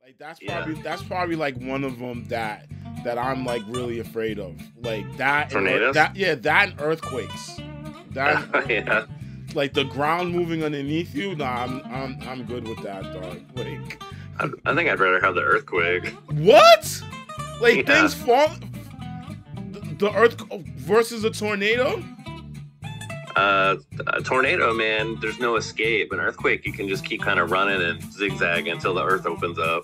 Like that's probably like one of them that I'm like really afraid of. Like that tornadoes. That and earthquakes. That Yeah. like the ground moving underneath you. Nah, I'm good with that, dog. Like I think I'd rather have the earthquake. what? Like Yeah. things fall. The earth versus a tornado. A tornado, man, there's no escape. An earthquake, you can just keep kind of running and zigzagging until the earth opens up.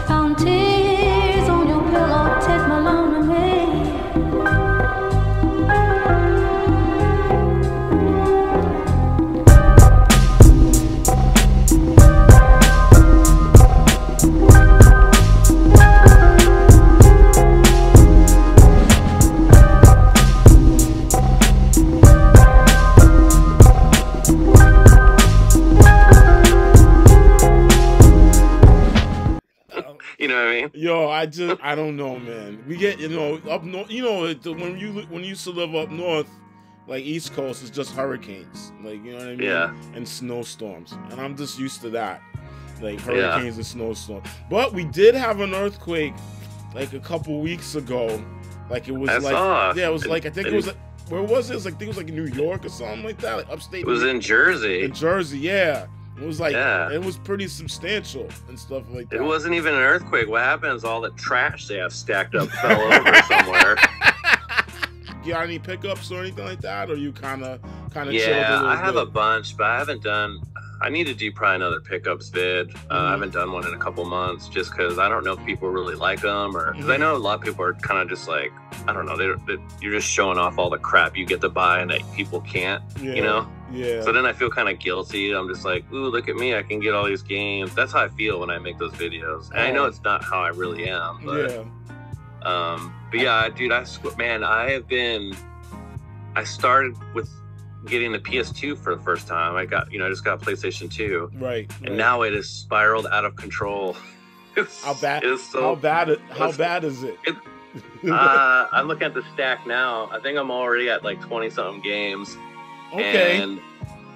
Found tears on your pillow, take my lonely. You know what I mean? Yo, I don't know, man. We get, up north, when you used to live up north, like East Coast, it's just hurricanes. Like, you know what I mean? Yeah. And snowstorms. And I'm just used to that. Like hurricanes and snowstorms. But we did have an earthquake like a couple weeks ago. Like it was it was like, I think it was like, where was it? I think it was like New York or something like that, like upstate. It was in Jersey. In Jersey, yeah. It was like, Yeah. it was pretty substantial and stuff like that. It wasn't even an earthquake. What happened is all the trash they have stacked up fell over somewhere. You got any pickups or anything like that, or you kind of chilled a little I have bit? a bunch, but I haven't done. I need to do probably another pickups vid. I haven't done one in a couple months, just because I don't know if people really like them, or because I know a lot of people are kind of just like, I don't know, you're just showing off all the crap you get to buy and that people can't, Yeah. you know. Yeah. So then I feel kind of guilty. I'm just like, ooh, look at me, I can get all these games. That's how I feel when I make those videos. And I know it's not how I really am, but yeah. yeah, dude, I started with getting the PS2 for the first time. I just got PlayStation 2. Right. And now it has spiraled out of control. How bad? How bad is it? I'm looking at the stack now. I think I'm already at like 20-something games. Okay.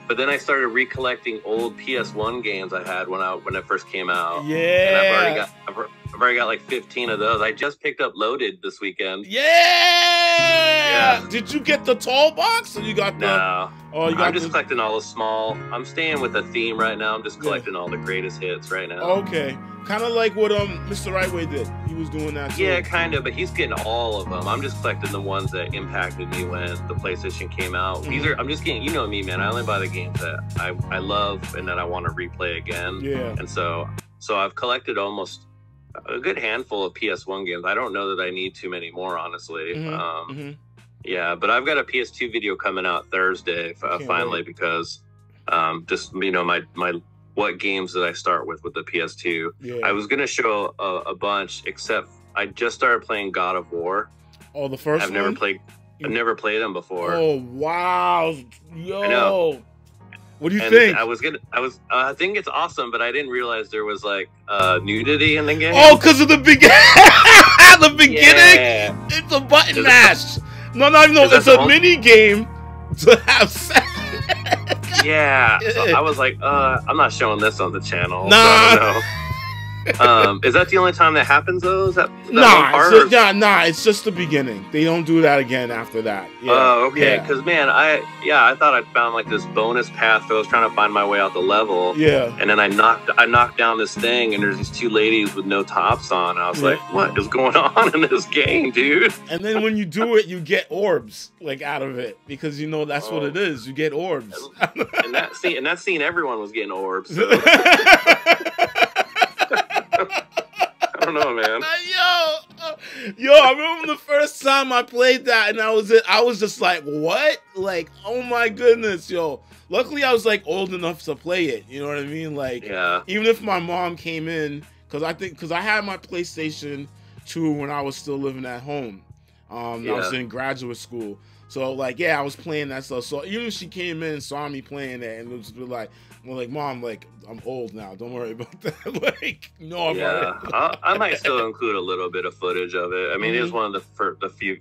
But then I started recollecting old PS1 games I had when it first came out. Yeah. And I've already got like 15 of those. I just picked up Loaded this weekend. Yeah. Did you get the tall box, or you got the? No. Oh, I'm just collecting all the small. I'm staying with a theme right now. I'm just collecting all the greatest hits right now. Okay. Kind of like what Mr. Rightway did. He was doing that too. Yeah, kind of, but he's getting all of them. I'm just collecting the ones that impacted me when the PlayStation came out. I'm just getting, you know me, man. I only buy the games that I love and that I want to replay again. Yeah. And so I've collected almost a good handful of PS1 games. I don't know that I need too many more, honestly. Yeah, but I've got a PS2 video coming out Thursday finally, because just my what games did I start with the PS2? Yeah. I was gonna show a bunch, except I just started playing God of War. Oh, the first I've one? I've never played them before. Oh wow, yo! I know. What do you think? I think it's awesome, but I didn't realize there was like nudity in the game. Oh, because of the beginning. The beginning. Yeah. It's a button mash. No, it's a mini game to have sex. Yeah, so I was like, I'm not showing this on the channel. Nah. So is that the only time that happens though? Is that nah, it's just the beginning. They don't do that again after that. Yeah. Oh, okay. Because man, I thought I'd found like this bonus path. So I was trying to find my way out the level. Yeah. And then I knocked down this thing, and there's these two ladies with no tops on. I was like, what is going on in this game, dude? And then when you do it, you get orbs like out of it, because that's what it is. You get orbs. And that scene, everyone was getting orbs. So. I don't know, man. Yo, I remember the first time I played that, and I was just like, what? Like, oh my goodness, yo. Luckily, I was like old enough to play it. You know what I mean? Like, even if my mom came in, because I had my PlayStation 2 when I was still living at home. I was in graduate school. So, like, I was playing that stuff. So, even if she came in and saw me playing that, and it was like, Mom, like, I'm old now. Don't worry about that. Like, no, I'm right. I might still include a little bit of footage of it. I mean, it is one of the few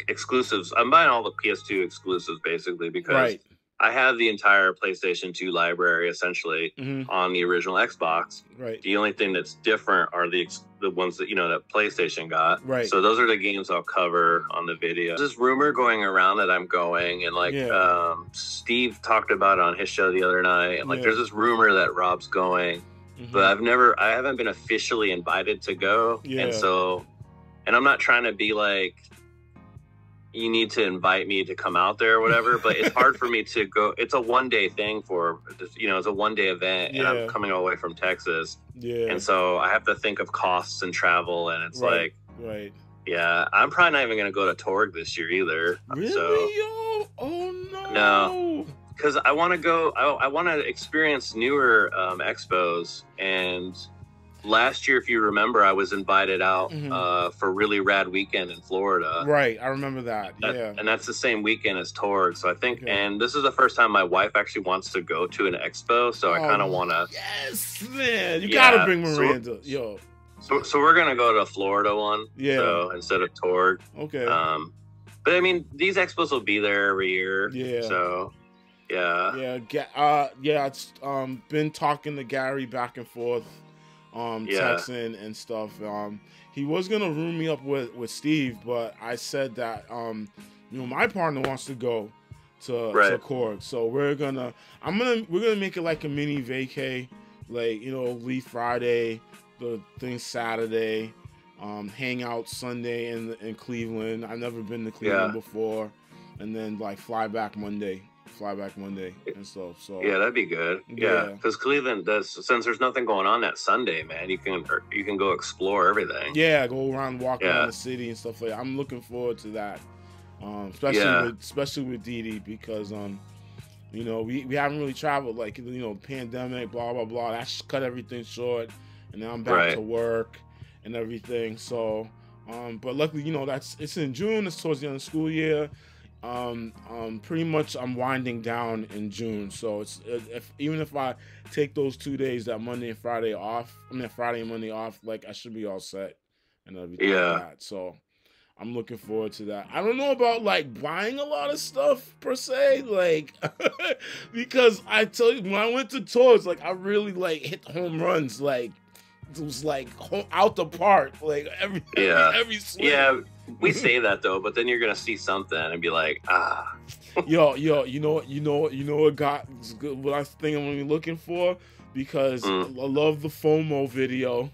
exclusives. I'm buying all the PS2 exclusives, basically, because I have the entire PlayStation 2 library essentially on the original Xbox. Right. The only thing that's different are the ones that, that PlayStation got. Right. So those are the games I'll cover on the video. There's this rumor going around that I'm going, and like Steve talked about it on his show the other night. And like there's this rumor that Rob's going, but I haven't been officially invited to go. Yeah. And I'm not trying to be like, you need to invite me to come out there or whatever, but it's hard for me to go. It's a 1-day thing it's a 1-day event, and I'm coming all the way from Texas. Yeah. And so I have to think of costs and travel, and it's yeah, I'm probably not even going to go to Torg this year either. Really? So, yo? Oh, no. No. Because I want to go, I want to experience newer expos, and last year, if you remember, I was invited out for Really Rad Weekend in Florida. Right, I remember that. Yeah, and that's the same weekend as Torg. So I think, and this is the first time my wife actually wants to go to an expo. So I kind of want to. Yes, man, you gotta bring Miranda, yo. So we're gonna go to a Florida one. Yeah. So instead of Torg. Okay. But I mean, these expos will be there every year. Yeah. So. Yeah. Yeah. It's been talking to Gary back and forth. Texting and stuff. He was gonna room me up with Steve, but I said that my partner wants to go to Korg, so we're gonna make it like a mini vacay, like leave Friday, the thing Saturday, hang out Sunday in Cleveland. I've never been to Cleveland before, and then like fly back Monday and stuff. So yeah, that'd be good. Yeah, because Cleveland does, since there's nothing going on that Sunday, man. You can go explore everything. Yeah, go around, walk around the city and stuff like that. I'm looking forward to that, especially with Dee Dee, because we haven't really traveled, like pandemic, blah blah blah. That cut everything short, and now I'm back to work and everything. So, but luckily, it's in June. It's towards the end of the school year. Pretty much I'm winding down in June, so it's even if I take those 2 days, that Monday and Friday off, Friday and Monday off, like I should be all set and everything like that. So I'm looking forward to that. I don't know about like buying a lot of stuff per se, like because I tell you, when I went to tours, like I really like hit home runs, like it was like out the park, like every swing. Yeah. We say that though, but then you're gonna see something and be like, yo, you know what got good? What I think I'm gonna be looking for, because I love the FOMO video.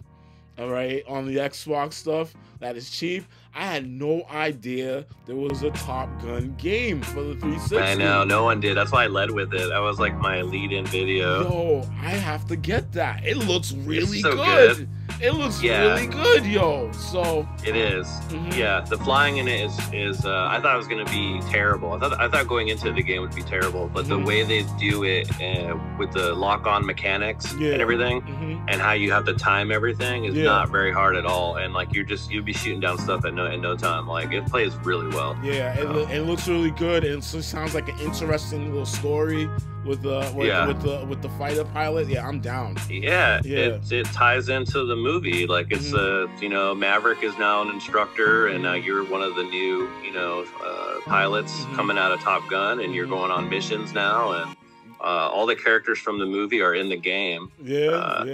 All right, on the Xbox stuff that is cheap. I had no idea there was a Top Gun game for the 360. I know, no one did. That's why I led with it. That was like my lead-in video. Yo, I have to get that. It looks really good. It looks really good, yo. So it is. Yeah, the flying in it is. I thought it was gonna be terrible. I thought going into the game would be terrible, but the way they do it with the lock-on mechanics and everything, and how you have to time everything is not very hard at all. And like you'll be shooting down stuff in no time. Like it plays really well. Yeah, it looks really good, and it sounds like an interesting little story with the fighter pilot. Yeah, I'm down. Yeah. It ties into the movie. Like it's Maverick is now an instructor, and now you're one of the new pilots coming out of Top Gun, and you're going on missions now, and all the characters from the movie are in the game. Yeah,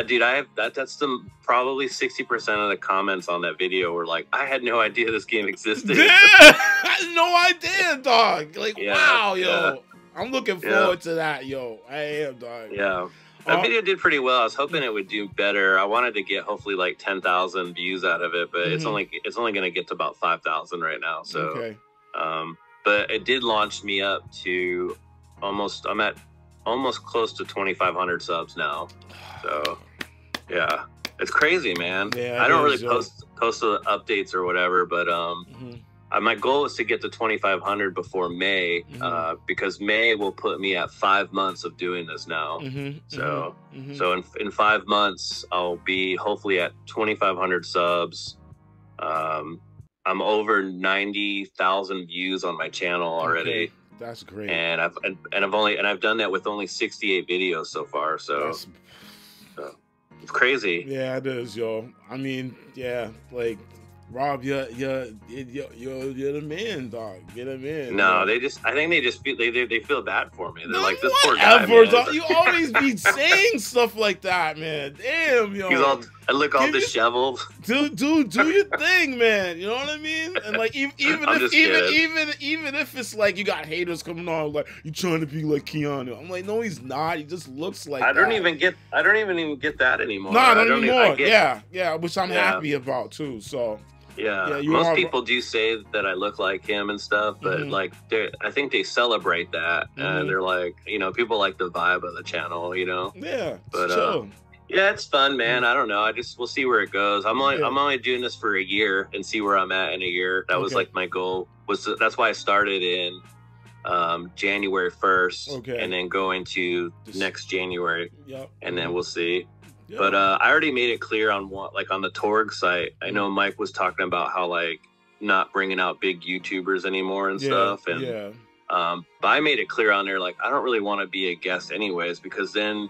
dude. I have that's probably 60% of the comments on that video were like, I had no idea this game existed. Yeah, I had no idea, dog. Like, wow, yo. I'm looking forward to that, yo. I am, dog. Yeah. That video did pretty well. I was hoping it would do better. I wanted to get hopefully like 10,000 views out of it, but it's only going to get to about 5,000 right now. So, but it did launch me up to I'm at almost close to 2,500 subs now. So, yeah, it's crazy, man. Yeah, I don't really post the updates or whatever, but my goal is to get to 2,500 before May, because May will put me at 5 months of doing this now. So in 5 months, I'll be hopefully at 2,500 subs. I'm over 90,000 views on my channel already. Okay. That's great. And I've done that with only 68 videos so far. So it's crazy. Yeah, it is, yo. I mean, yeah, like Rob, you're the man, dog. You're the man. No, dog. I think they feel bad for me. They're No, like, this poor guy, whatever, man. dog. You always be saying stuff like that, man. Damn, yo. I look all disheveled. Do your thing, man. You know what I mean? And like even if it's like you got haters coming on, like you trying to be like Keanu. I'm like, no, he's not. He just looks like. I don't even get that anymore. No, not anymore. Yeah, which I'm happy about too. So. Yeah, most people do say that I look like him and stuff, but like, I think they celebrate that, and they're like, people like the vibe of the channel, Yeah, but chill. yeah, it's fun, man. I don't know. We'll see where it goes. I'm only doing this for a year and see where I'm at in a year. That was like my goal. That's why I started in January 1st, and then go into next January, and then we'll see. Yeah. But I already made it clear on on the Torg site. I know Mike was talking about how like not bringing out big YouTubers anymore and stuff. And but I made it clear on there, like, I don't really want to be a guest anyways, because then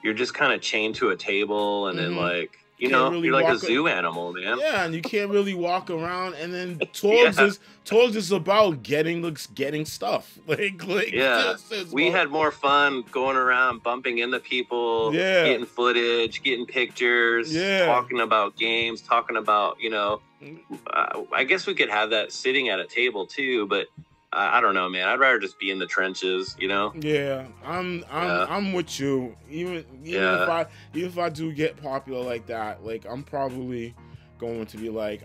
you're just kind of chained to a table, and then like you're like a zoo animal, man. Yeah, and you can't really walk around. And then Torgs is about getting stuff. Like we had more fun going around, bumping into people, getting footage, getting pictures, talking about games, talking about I guess we could have that sitting at a table too, but I don't know, man. I'd rather just be in the trenches, Yeah, I'm with you. Even if I do get popular like that, like I'm probably going to be like,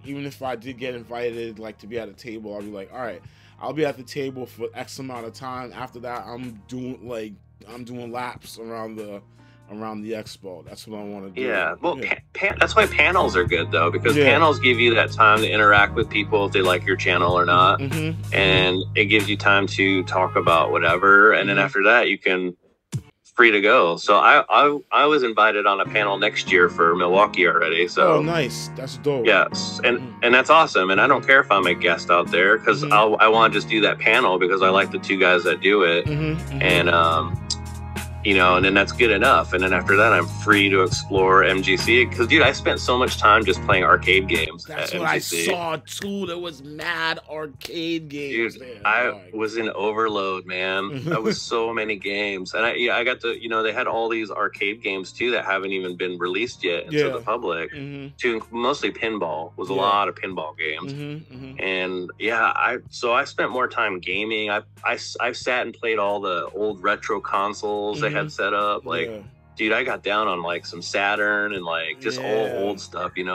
even if I did get invited like to be at a table, I'll be like, all right, I'll be at the table for X amount of time. After that, I'm doing laps around the expo. That's what I want to do. Yeah, well, that's why panels are good, though, because panels give you that time to interact with people if they like your channel or not, and it gives you time to talk about whatever, and then after that, you can free to go. So I was invited on a panel next year for Milwaukee already. So nice, that's dope. Yes, and that's awesome. And I don't care if I'm a guest out there, because I want to just do that panel because I like the two guys that do it, and and then that's good enough. And then after that, I'm free to explore MGC. Because, dude, I spent so much time just playing arcade games. That's what MGC. I saw, too. There was mad arcade games. Dude, I was in overload, man. That was so many games. And I got to, they had all these arcade games, too, that haven't even been released yet to the public. To mostly pinball. Was a lot of pinball games. And, I spent more time gaming. I've sat and played all the old retro consoles they had set up, dude, I got down on like some Saturn and like just old stuff, it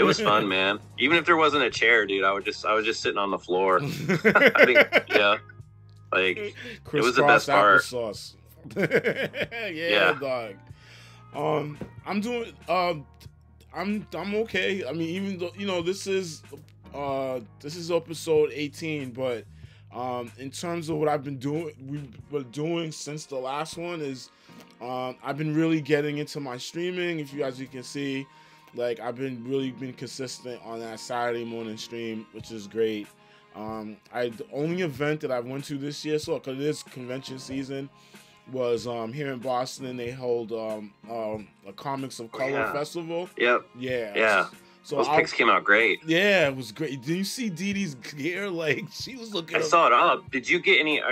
was fun, man. Even if there wasn't a chair, dude, I was just sitting on the floor. I think it was the best part. Dog. I'm doing I'm okay. I mean, even though this is episode 18, but in terms of what I've been doing, we've been doing since the last one is, I've been really getting into my streaming. As you can see, like I've been really consistent on that Saturday morning stream, which is great. The only event that I went to this year, because it is convention season, was here in Boston. They hold a Comics of Color festival. Yep. Yeah. So those pics came out great. Yeah, it was great. Did you see Dee Dee's gear? Like, she was looking. I saw it up. Did you get any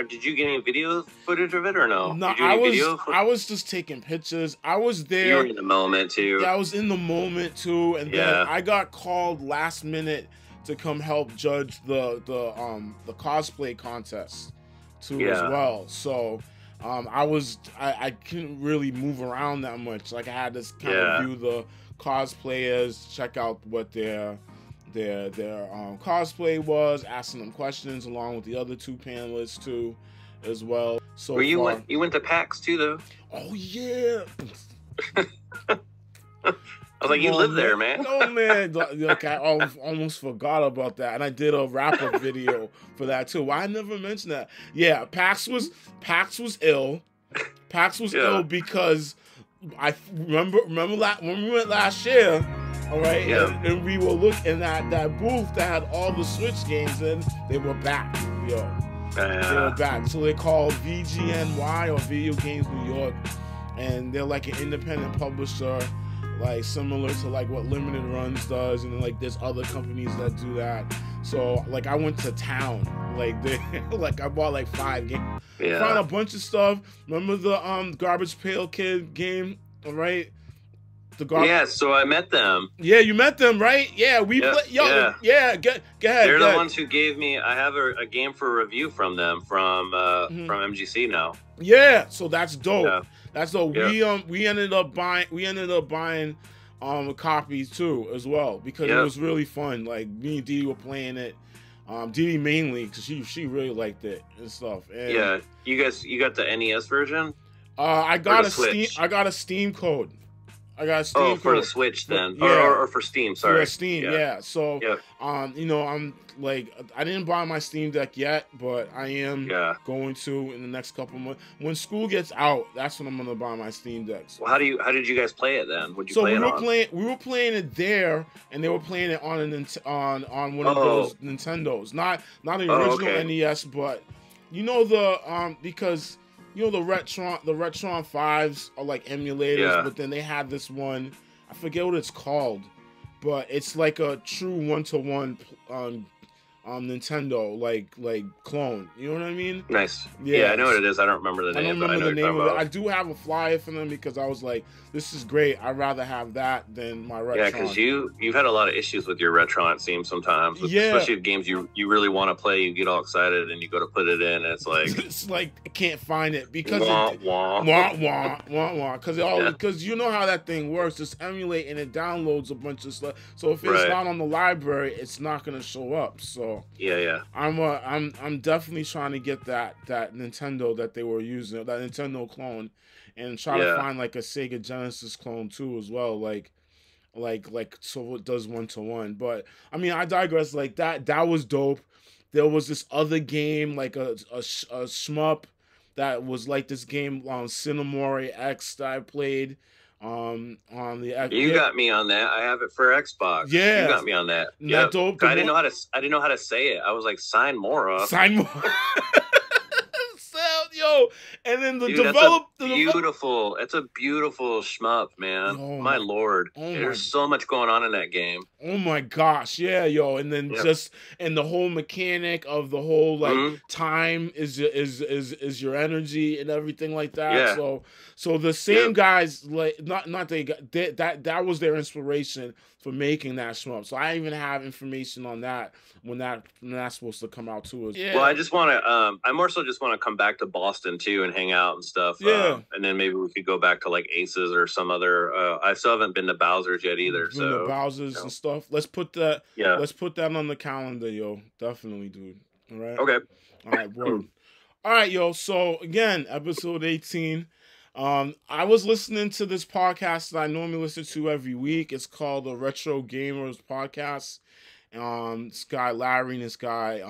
video footage of it or no? No, I was just taking pictures. I was there. You were in the moment too. Yeah, I was in the moment too, and then I got called last minute to come help judge the cosplay contest too as well. So. I couldn't really move around that much. Like I had to kind of view the cosplayers, check out what their cosplay was, asking them questions along with the other two panelists too, as well. So you went to PAX too, though. Oh yeah. I was like, you live there, man. No, man. Like, I almost forgot about that. And I did a wrap-up video for that, too. Why I never mentioned that? Yeah, PAX was ill. PAX was ill because I remember when we went last year, all right? Yeah. And we were looking at that booth that had all the Switch games in. They were back, They were back. So they called VGNY, or Video Games New York. And they're like an independent publisher. like similar to like what Limited Runs does, and then, like there's other companies that do that. So like I went to town, like they like I bought like 5 games. Yeah. Found a bunch of stuff. Remember the Garbage Pail Kid game, right? Yeah, so I met them. Yeah, you met them, right? Yeah, we play. Yo, yeah. Go ahead. They're the ones who gave me. I have a game for review from them from MGC now. Yeah, so that's dope. Yeah. That's dope. Yeah. We ended up buying a copy too as well because it was really fun. Like me and Dee were playing it. Dee mainly because she really liked it and stuff. And, yeah, you got the NES version? I got a Steam code. I got a Steam code. For the Switch then. Yeah. Or for Steam, sorry. For Steam, yeah. So, you know, I'm like, I didn't buy my Steam Deck yet, but I am going to in the next couple months. When school gets out, that's when I'm gonna buy my Steam Decks. Well, how did you guys play it then? What'd you play it on? We were playing it there, and they were playing it on on one of those Nintendos, not the original NES, but you know because. You know the Retron 5s are like emulators, but then they had this one, I forget what it's called, but it's like a true 1-to-1 Nintendo like clone. You know what I mean? Nice. Yeah, I know what it is. I don't remember the name. I don't remember the name of it. I do have a flyer for them because I was like, this is great. I'd rather have that than my Retron. Yeah, because you've had a lot of issues with your Retron, it seems sometimes. Especially with games you really want to play, you get all excited and you go to put it in and it's like it's like I can't find it because wah. Because you know how that thing works. It's emulate and it downloads a bunch of stuff. So if it's not on the library, it's not gonna show up. So I'm definitely trying to get that Nintendo that they were using, that Nintendo clone, and try to find like a Sega Genesis clone too as well, like so it does 1-to-1. But I mean, I digress. Like that was dope. There was this other game, like a shmup that was like this game on Cinemori X that I played. On the you got me on that. I have it for Xbox. Yeah, you got me on that. Yeah, dope. I didn't know how to say it. I was like, sign more. Yo, and then It's a beautiful shmup, man. Oh, my lord, there's so much going on in that game. Oh my gosh, yeah, yo, and then and the whole mechanic of the whole like time is your energy and everything like that. Yeah. So the same guys, like that was their inspiration for making that shmup. So I even have information on that when that's supposed to come out too. Yeah. Well, I just want to I more so just want to come back to Boston too and hang out and stuff. Yeah. And then maybe we could go back to like Aces or some other I still haven't been to Bowser's yet either. So Bowser's and stuff. Let's put that on the calendar, yo. Definitely, dude. All right. Okay. All right, word. All right, yo. So again, episode 18. I was listening to this podcast that I normally listen to every week. It's called the Retro Gamers Podcast. This guy Larry and this guy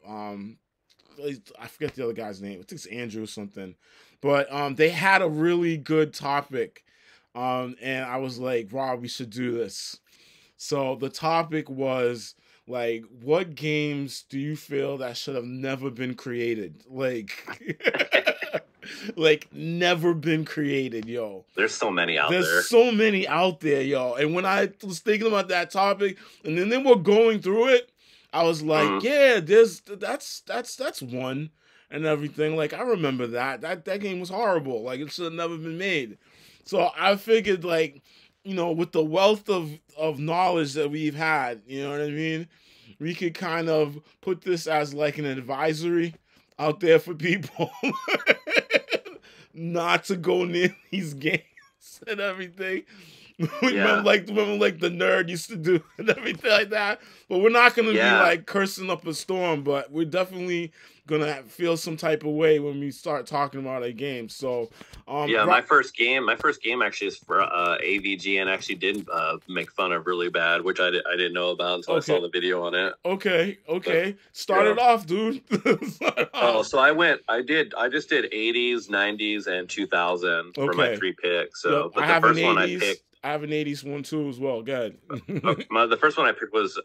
I forget the other guy's name. I think it's Andrew or something. But they had a really good topic. And I was like, Rob, we should do this. So the topic was like, what games do you feel that should have never been created? Like never been created, yo. There's so many out there. There's so many out there, yo. And when I was thinking about that topic, and then we're going through it, I was like, yeah, that's one and everything. Like I remember that game was horrible. Like it should have never been made. So I figured, like, you know, with the wealth of knowledge that we've had, you know what I mean, we could kind of put this as like an advisory out there for people. Not to go near these games and everything. Remember like the nerd used to do and everything like that. But we're not gonna be like cursing up a storm, but we're definitely gonna feel some type of way when we start talking about a game. So my first game actually is for AVG and actually did make fun of really bad, which I didn't know about until I saw the video on it. Okay. Start it off, dude. So I just did 80s, 90s, and 2000 for my 3 picks. So but the first one I picked, I have an 80s one too as well. Go ahead. The first one I picked was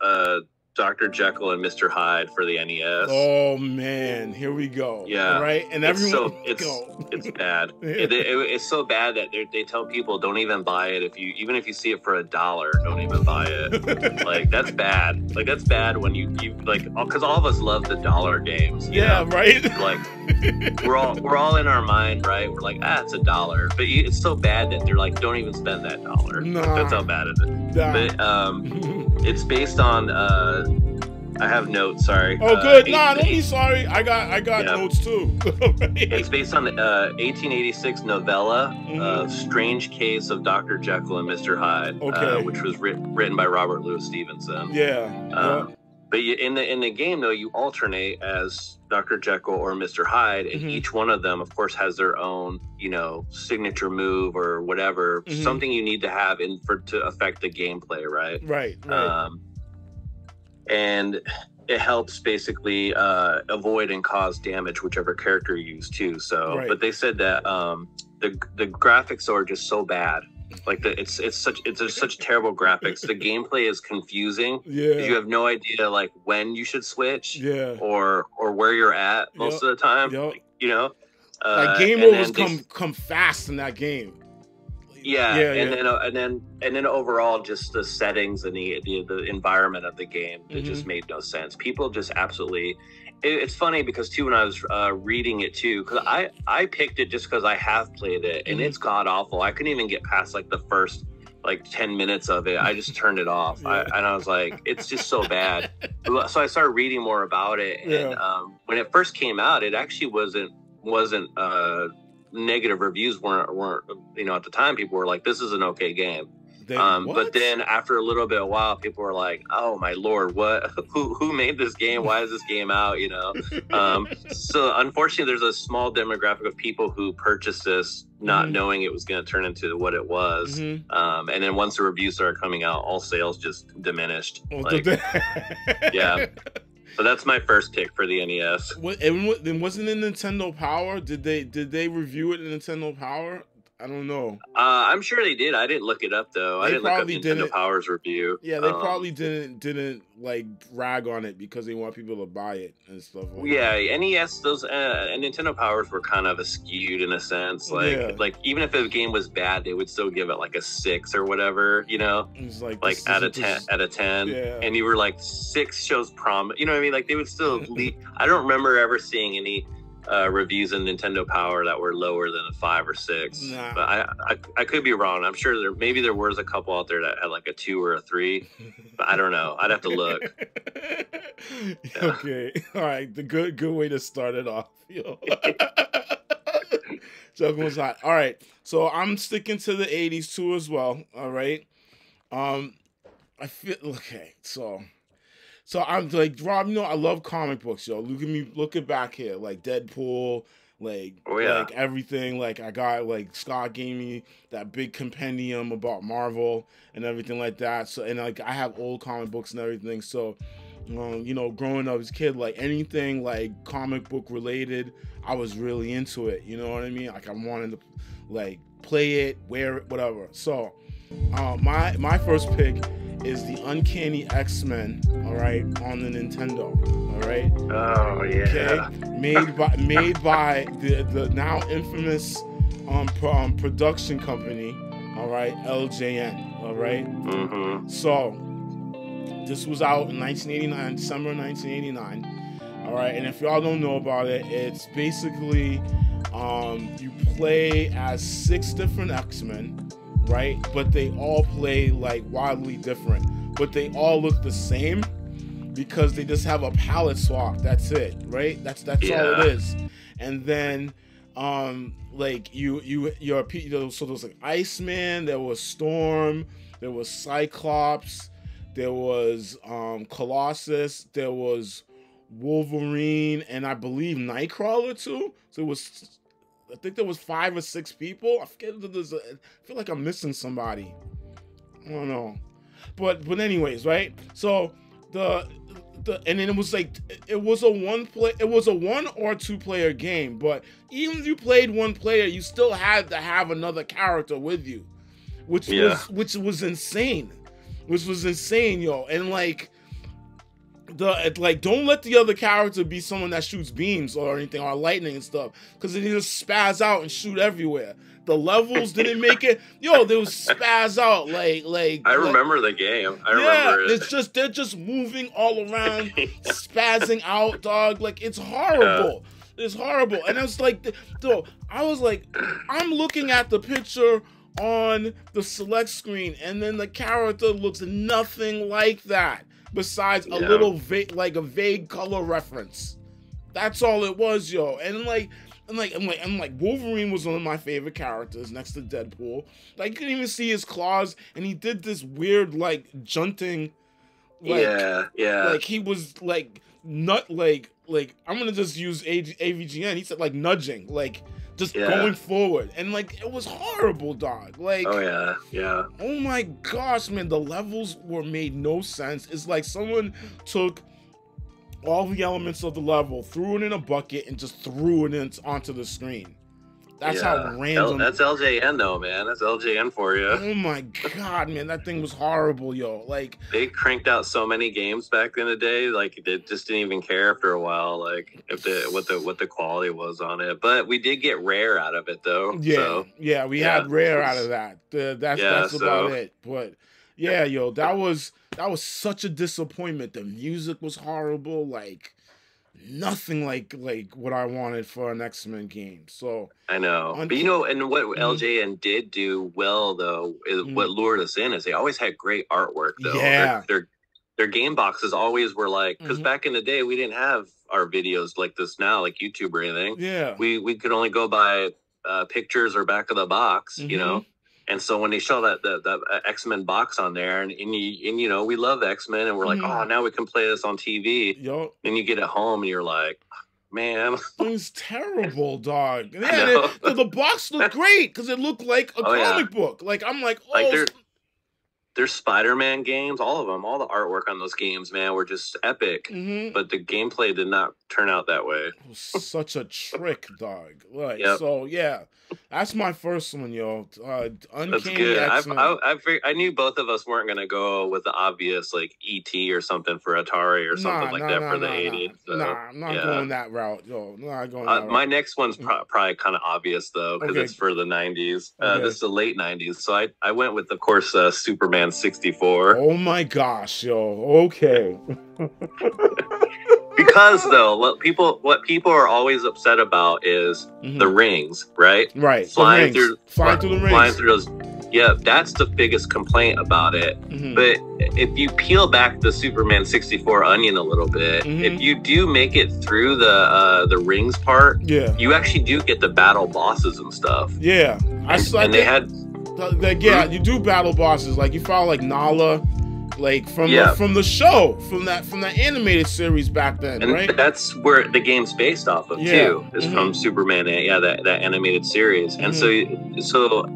Dr. Jekyll and Mr. Hyde for the NES. Oh man, here we go. Yeah, right. And everyone, it's bad. Yeah. It's so bad that they tell people don't even buy it even if you see it for $1, don't even buy it. Like that's bad. Like that's bad when you like because all of us love the dollar games. Yeah, know? right. Like we're all in our mind, right? We're like it's $1, but it's so bad that they're like don't even spend that $1. Nah. That's how bad it is. Nah. But it's based on. I have notes. Sorry. Oh, good. Don't be sorry. I got notes too. It's based on the 1886 novella, "Strange Case of Dr. Jekyll and Mr. Hyde," which was written by Robert Louis Stevenson. Yeah. But in the game, though, you alternate as Dr. Jekyll or Mr. Hyde, and each one of them, of course, has their own, signature move or whatever, something you need to have to affect the gameplay, right? Right. And it helps basically avoid and cause damage whichever character you use too. So, but they said that the graphics are just so bad. Like it's such terrible graphics. The gameplay is confusing. Yeah, you have no idea like when you should switch. Yeah, or where you're at most of the time. Yep. Like game overs come fast in that game. And then overall, just the settings and the environment of the game, it just made no sense. People just absolutely. It's funny because too when I was reading it too, because I picked it just because I have played it and it's god awful. I couldn't even get past like the first 10 minutes of it. I just turned it off. And I was like, it's just so bad. So I started reading more about it, and when it first came out, it actually wasn't. Negative reviews weren't at the time people were like, this is an okay game. But then after a little bit of while, people were like, oh my lord, what who made this game? Why is this game out? So unfortunately there's a small demographic of people who purchased this not knowing it was going to turn into what it was. And then once the reviews started coming out, all sales just diminished. Yeah. So that's my first pick for the NES. And wasn't it Nintendo Power? Did they review it in Nintendo Power? I don't know. I'm sure they did. I didn't look it up though. I didn't look up Nintendo Power's review. Yeah, they probably didn't like rag on it because they want people to buy it and stuff like that. NES, those and Nintendo Powers were kind of skewed in a sense. Like even if the game was bad, they would still give it like a 6 or whatever. It's like out of 10. Yeah. And you were like 6 shows promise. You know what I mean? Like they would still. I don't remember ever seeing any reviews in Nintendo Power that were lower than a 5 or 6. Nah. But I could be wrong. I'm sure there was a couple out there that had like a 2 or a 3, but I don't know. I'd have to look. Okay, all right. The good way to start it off. Joking aside. All right, so I'm sticking to the 80s too as well. All right. I feel okay. So I'm like, Rob, I love comic books, yo. Look at me looking back here, like Deadpool, like everything. Like I got like Scott gave me that big compendium about Marvel and everything like that. So and like I have old comic books and everything. So growing up as a kid, like anything like comic book related, I was really into it. You know what I mean? Like I wanted to like play it, wear it, whatever. So my first pick is the Uncanny X-Men, all right, on the Nintendo, all right? Oh, yeah. Okay? Made by the now infamous production company, all right, LJN, all right? Mm-hmm. So, this was out in 1989, December 1989, all right? And if y'all don't know about it, it's basically you play as 6 different X-Men, right? But they all play like wildly different, but they all look the same because they just have a palette swap. That's it, right? That's all it is. And then like so there was like Iceman, there was Storm, there was Cyclops, there was Colossus, there was Wolverine, and I believe Nightcrawler too. So I think there was 5 or 6 people. I forget. I feel like I'm missing somebody. I don't know, but anyways, right? So and then it was like it was a 1 or 2 player game. But even if you played 1 player, you still had to have another character with you, which was insane. Which was insane, yo. And like don't let the other character be someone that shoots beams or anything or lightning and stuff, because they just spaz out and shoot everywhere. The levels didn't make it. Yo, they was spaz out I remember the game. I remember it. They're just moving all around, spazzing out, dog. Like, it's horrible. Yeah. It's horrible. And I was like, I'm looking at the picture on the select screen, and then the character looks nothing like that, besides a little vague color reference. That's all it was, yo. And Wolverine was one of my favorite characters next to Deadpool. Like, you couldn't even see his claws, and he did this weird junting. Like he was I'm gonna just use AVGN. He said nudging, just going forward, and it was horrible, dog. Oh my gosh, man, the levels made no sense. It's like someone took all the elements of the level, threw it in a bucket, and just threw it onto the screen. That's how random. That's LJN though, man. That's LJN for you. Oh my god, man, that thing was horrible, yo. They cranked out so many games back in the day, they just didn't even care after a while, what the quality was on it. But we did get Rare out of it though. Yeah, we had Rare out of that. That's about it. But yeah, yo, that was such a disappointment. The music was horrible, nothing like what I wanted for an X-Men game. So I know, but and what LJN did do well though is what lured us in is they always had great artwork though. Yeah, their game boxes always were because back in the day we didn't have our videos like this now, like YouTube or anything. Yeah, we could only go by pictures or back of the box, you know. And so when they show that X-Men box on there, and we love X-Men, and we're like, oh, now we can play this on TV. Yo. Then you get it home, and you're like, man, it was terrible, dog. Yeah, the box looked great because it looked like a comic book. I'm like, oh. There's Spider-Man games, all of them, all the artwork on those games, man, were just epic. But the gameplay did not turn out that way. It was such a trick, dog. So yeah, that's my first one, yo. Uncanny That's good. X-Men. I knew both of us weren't gonna go with the obvious ET or something for Atari or something for the 80s. So, I'm not going that route, yo. Not going that route. My next one's probably kind of obvious though, because it's for the 90s. This is the late 90s, so I went with, of course, Superman 64. Oh my gosh, yo. Okay. Because though, what people are always upset about is the rings, right? Right. Flying through the rings. Flying through those. Yeah, that's the biggest complaint about it. But if you peel back the Superman 64 onion a little bit, if you do make it through the rings part, you actually do get the battle bosses and stuff. Yeah. You do battle bosses. You follow Nala, from the show, from that animated series back then, and right? That's where the game's based off of too. Is from Superman, that animated series, and so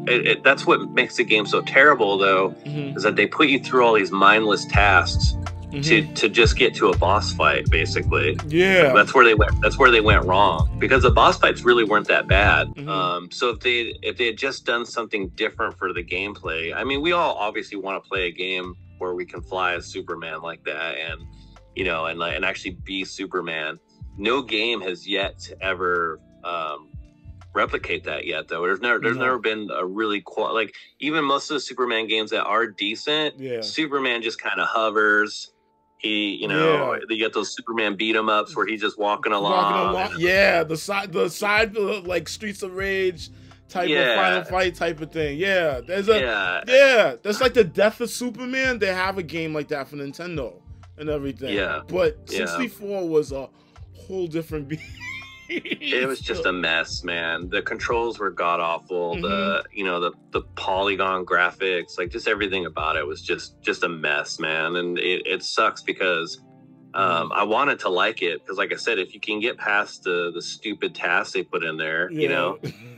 that's what makes the game so terrible, though, is that they put you through all these mindless tasks to just get to a boss fight, basically. Yeah, that's where they went wrong, because the boss fights really weren't that bad. So if they had just done something different for the gameplay, I mean, we all obviously want to play a game where we can fly as Superman like that, and and actually be Superman. No game has yet to ever replicate that yet, though. There's never been a really even most of the Superman games that are decent. Superman just kind of hovers. You get those Superman beat 'em ups where he's just walking along. Yeah, the side Streets of Rage type of Final Fight type of thing. Yeah, that's the Death of Superman. They have a game like that for Nintendo and everything. Yeah, but 64 was a whole different beat. It was just a mess, man. The controls were god awful. The polygon graphics, just everything about it was just a mess, man. And it sucks because I wanted to like it, because like I said, if you can get past the stupid tasks they put in there,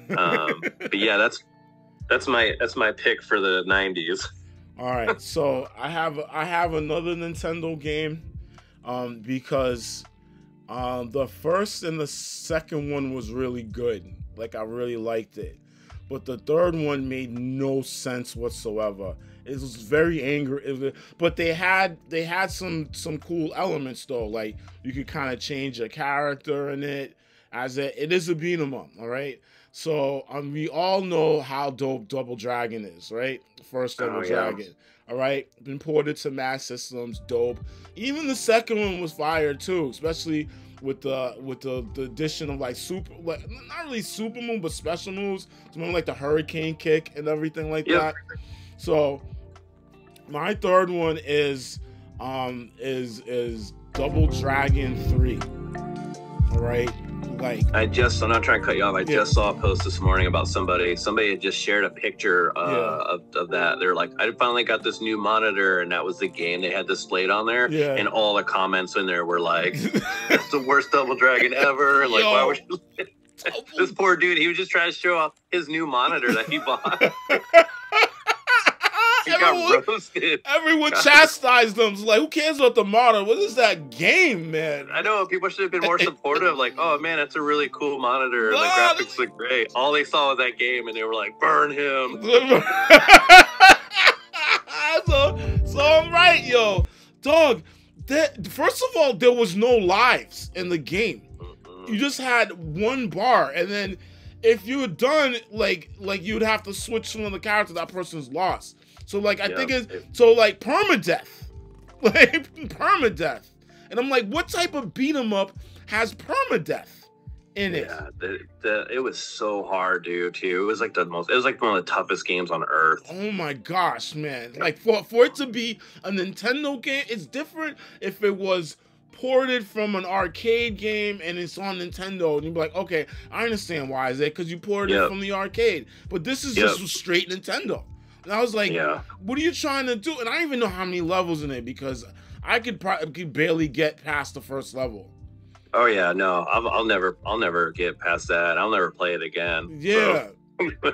but yeah, that's my pick for the 90s. All right, so I have another Nintendo game, because the first and the second one was really good. I really liked it, but the third one made no sense whatsoever. It was very angry, but they had some cool elements though. Like you could kind of change a character in it. It is a beat 'em up, all right. So we all know how dope Double Dragon is, right? First Double Dragon, all right. Been ported to Mac systems, dope. Even the second one was fire too, especially with the addition of like not really super move, but special moves. Something like the hurricane kick and everything like that. So my third one is Double Dragon 3. All right. Like I'm not trying to cut you off. I just saw a post this morning about somebody had just shared a picture of that. They're like, I finally got this new monitor, and that was the game they had displayed on there. Yeah. And all the comments in there were like, "That's the worst Double Dragon ever." And like, why would you? This poor dude, he was just trying to show off his new monitor that he bought. Got roasted. Everyone chastised them. It's like, who cares about the monitor? What is that game, man? I know people should have been more supportive. Like, oh man, that's a really cool monitor. The graphics look great. All they saw was that game, and they were like, burn him. so I'm right, yo, dog. First of all, there was no lives in the game. You just had one bar, and then if you were done, like you'd have to switch to another character. That person's lost. So like I think like permadeath, like permadeath, and I'm like, what type of beat 'em up has permadeath in it? Yeah, it was so hard, dude. Too. It was like one of the toughest games on earth. Oh my gosh, man! Like for it to be a Nintendo game, it's different if it was ported from an arcade game and it's on Nintendo, and you'd be like, okay, I understand why is it, because you ported it from the arcade, but this is just straight Nintendo. And I was like, what are you trying to do? And I don't even know how many levels in it, because I could barely get past the first level. Oh yeah, no, I'll never get past that. I'll never play it again. Yeah. So,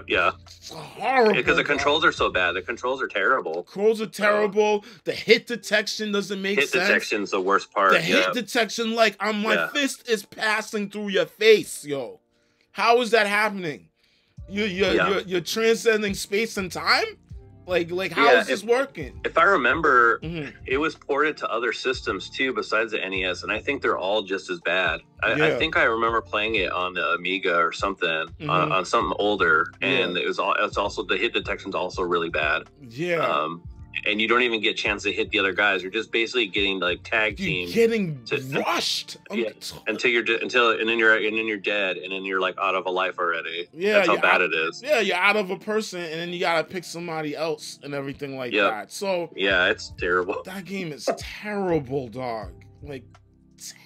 yeah. It's horrible. Because the controls are so bad. The controls are terrible. Controls are terrible. The hit detection doesn't make sense. Hit detection's the worst part. The hit detection, like my fist is passing through your face, yo. How is that happening? You're transcending space and time? Like how is this working? If I remember, it was ported to other systems too, besides the NES, and I think they're all just as bad. I think I remember playing it on the Amiga or something, on something older, and it's also the hit detection's also really bad. Yeah. And you don't even get a chance to hit the other guys. You're just basically getting like tag team, rushed. Until you're dead, and then you're dead, and then you're like out of a life already. Yeah, that's how bad it is. Yeah, you're out of a person, and then you gotta pick somebody else and everything like that. So yeah, it's terrible. That game is terrible, dog. Like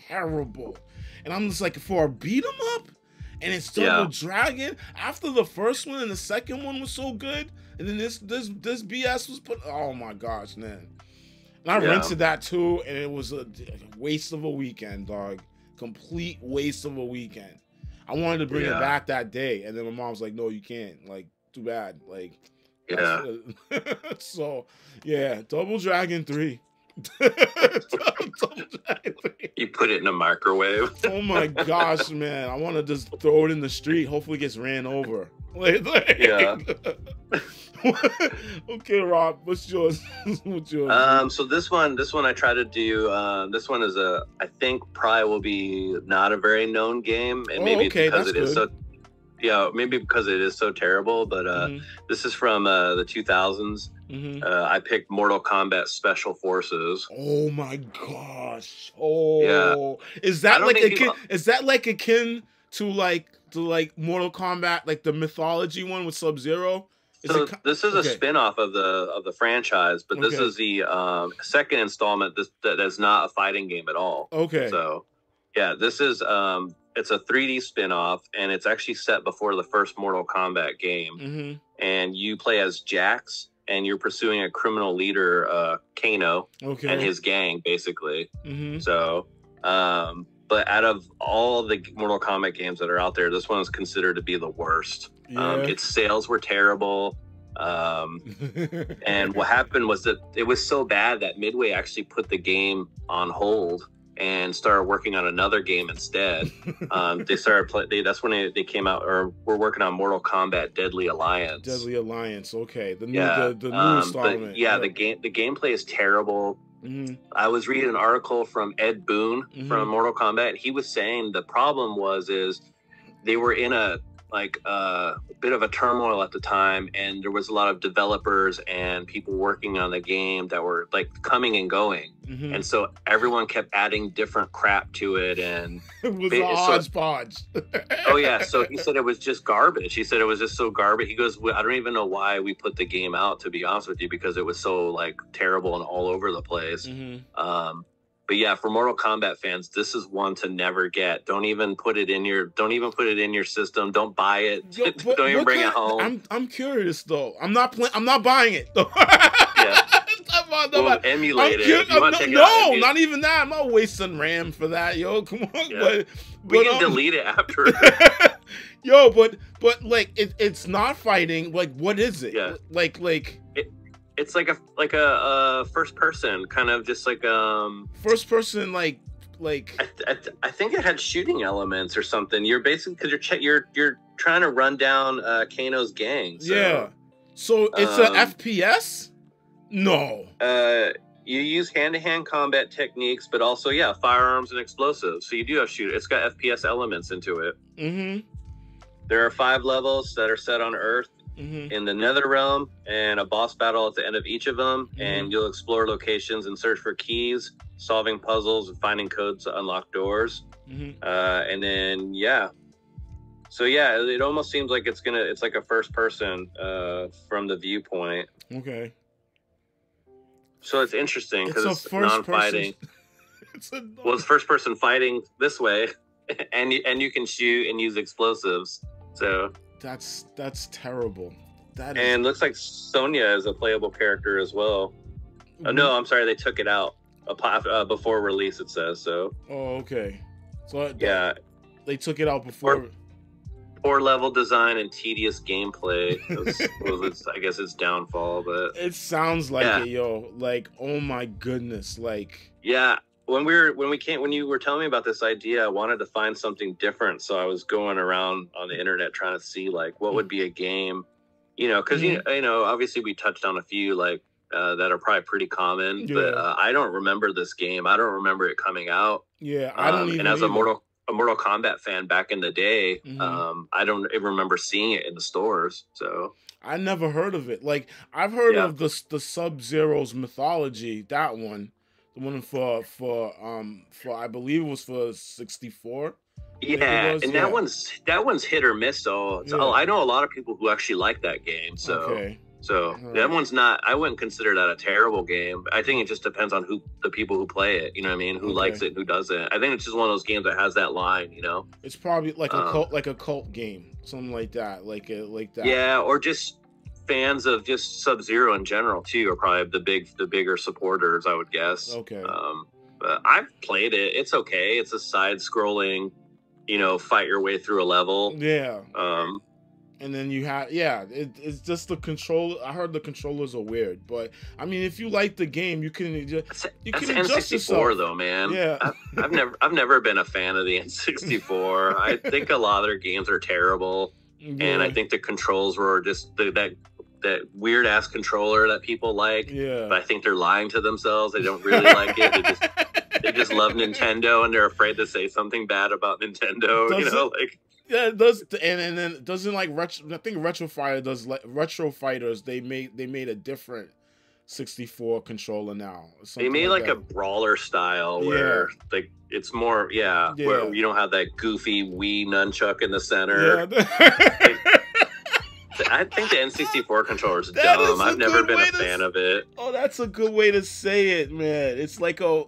terrible. And I'm just like, for a beat 'em up, and it's Double Dragon. After the first one and the second one was so good. And then this BS was put. Oh my gosh, man! And I rented that too, and it was a waste of a weekend, dog. Complete waste of a weekend. I wanted to bring it back that day, and then my mom was like, "No, you can't. Like, too bad." Like, so yeah, Double Dragon 3. You put it in a microwave. Oh my gosh, man! I want to just throw it in the street. Hopefully, it gets ran over. Okay, Rob, what's yours? So this one I try to do. This one is I think probably will be not a very known game, and maybe it's because it is so. Yeah, maybe because it is so terrible. But this is from the 2000s. I picked Mortal Kombat Special Forces. Oh my gosh! Oh, yeah. Is that like akin to like Mortal Kombat, like the mythology one with Sub-Zero? This is a spin-off of the franchise, but this is the second installment that is not a fighting game at all. Okay. So yeah, this is it's a 3D spin-off, and it's actually set before the first Mortal Kombat game. And you play as Jax, and you're pursuing a criminal leader, Kano, and his gang, basically. So but out of all the Mortal Kombat games that are out there, this one is considered to be the worst. Its sales were terrible. And what happened was that it was so bad that Midway actually put the game on hold, and started working on another game instead. They started that's when they came out, or we're working on Mortal Kombat Deadly Alliance. Deadly Alliance, okay. The new installment. The gameplay is terrible. I was reading an article from Ed Boon from Mortal Kombat. He was saying the problem is they were in a bit of a turmoil at the time, and there was a lot of developers and people working on the game that were like coming and going, and so everyone kept adding different crap to it, and it was a hodgepodge. Oh yeah, so he said it was just garbage. He said it was just so garbage. He goes, I don't even know why we put the game out, to be honest with you, because it was so like terrible and all over the place. But yeah, for Mortal Kombat fans, this is one to never get. Don't even put it in your system. Don't buy it. Don't even bring it home. I'm curious though. I'm not buying it though. Yeah. Emulate it. No, not even that. I'm not wasting RAM for that, yo. Come on, yeah. We can delete it after. Yo, but like it's not fighting. Like, what is it? Yeah. It's like a first person, kind of just like first person like I think it had shooting elements or something. You're basically, because you're trying to run down Kano's gang. So, yeah. So it's a FPS? No. You use hand-to-hand combat techniques, but also firearms and explosives. So you do have shoot. It's got FPS elements into it. There are 5 levels that are set on Earth. In the Nether Realm, and a boss battle at the end of each of them, and you'll explore locations and search for keys, solving puzzles, and finding codes to unlock doors. And then so it almost seems like it's like a first person from the viewpoint. Okay. So it's interesting because it's non-fighting. It's first person fighting this way, and you can shoot and use explosives. So that's terrible. And looks like Sonya is a playable character as well. Oh no, I'm sorry, they took it out before release. It says so. Oh, okay. So they took it out before. Poor level design and tedious gameplay was I guess its downfall, but it sounds like it, yo. Like, oh my goodness, like When you were telling me about this idea, I wanted to find something different. So I was going around on the internet trying to see like what would be a game, because obviously we touched on a few like that are probably pretty common, but I don't remember this game. I don't remember it coming out. Yeah, I don't even. And as a Mortal Kombat fan back in the day, I don't even remember seeing it in the stores. So I never heard of it. Like, I've heard of the Sub-Zero's mythology, that one. The one for I believe it was for 64. Yeah, and that one's hit or miss. So I know a lot of people who actually like that game. So that one's not. I wouldn't consider that a terrible game. I think it just depends on the people who play it. You know what I mean? Who likes it, and who doesn't. I think it's just one of those games that has that line. It's probably like a cult game, something like that, like that. Yeah, or just fans of just Sub-Zero in general too are probably the bigger supporters, I would guess. Okay. But I've played it. It's okay. It's a side-scrolling, fight your way through a level. Yeah. And then you have it's just the controller. I heard the controllers are weird, but I mean, if you like the game, you can adjust N64 yourself. Though, man. Yeah. I've never been a fan of the N64. I think a lot of their games are terrible, and I think the controls were just that weird ass controller that people like. Yeah. But I think they're lying to themselves. They don't really like it. They just love Nintendo, and they're afraid to say something bad about Nintendo. Yeah, it does, and then it doesn't like retro. I think Retro Fighter does. Like Retro Fighters, they made a different 64 controller now. They made like a brawler style where like it's more where you don't have that goofy Wii nunchuck in the center. Yeah. I think the N64 controller is dumb. I've never been a fan of it. Oh, that's a good way to say it, man. It's like a.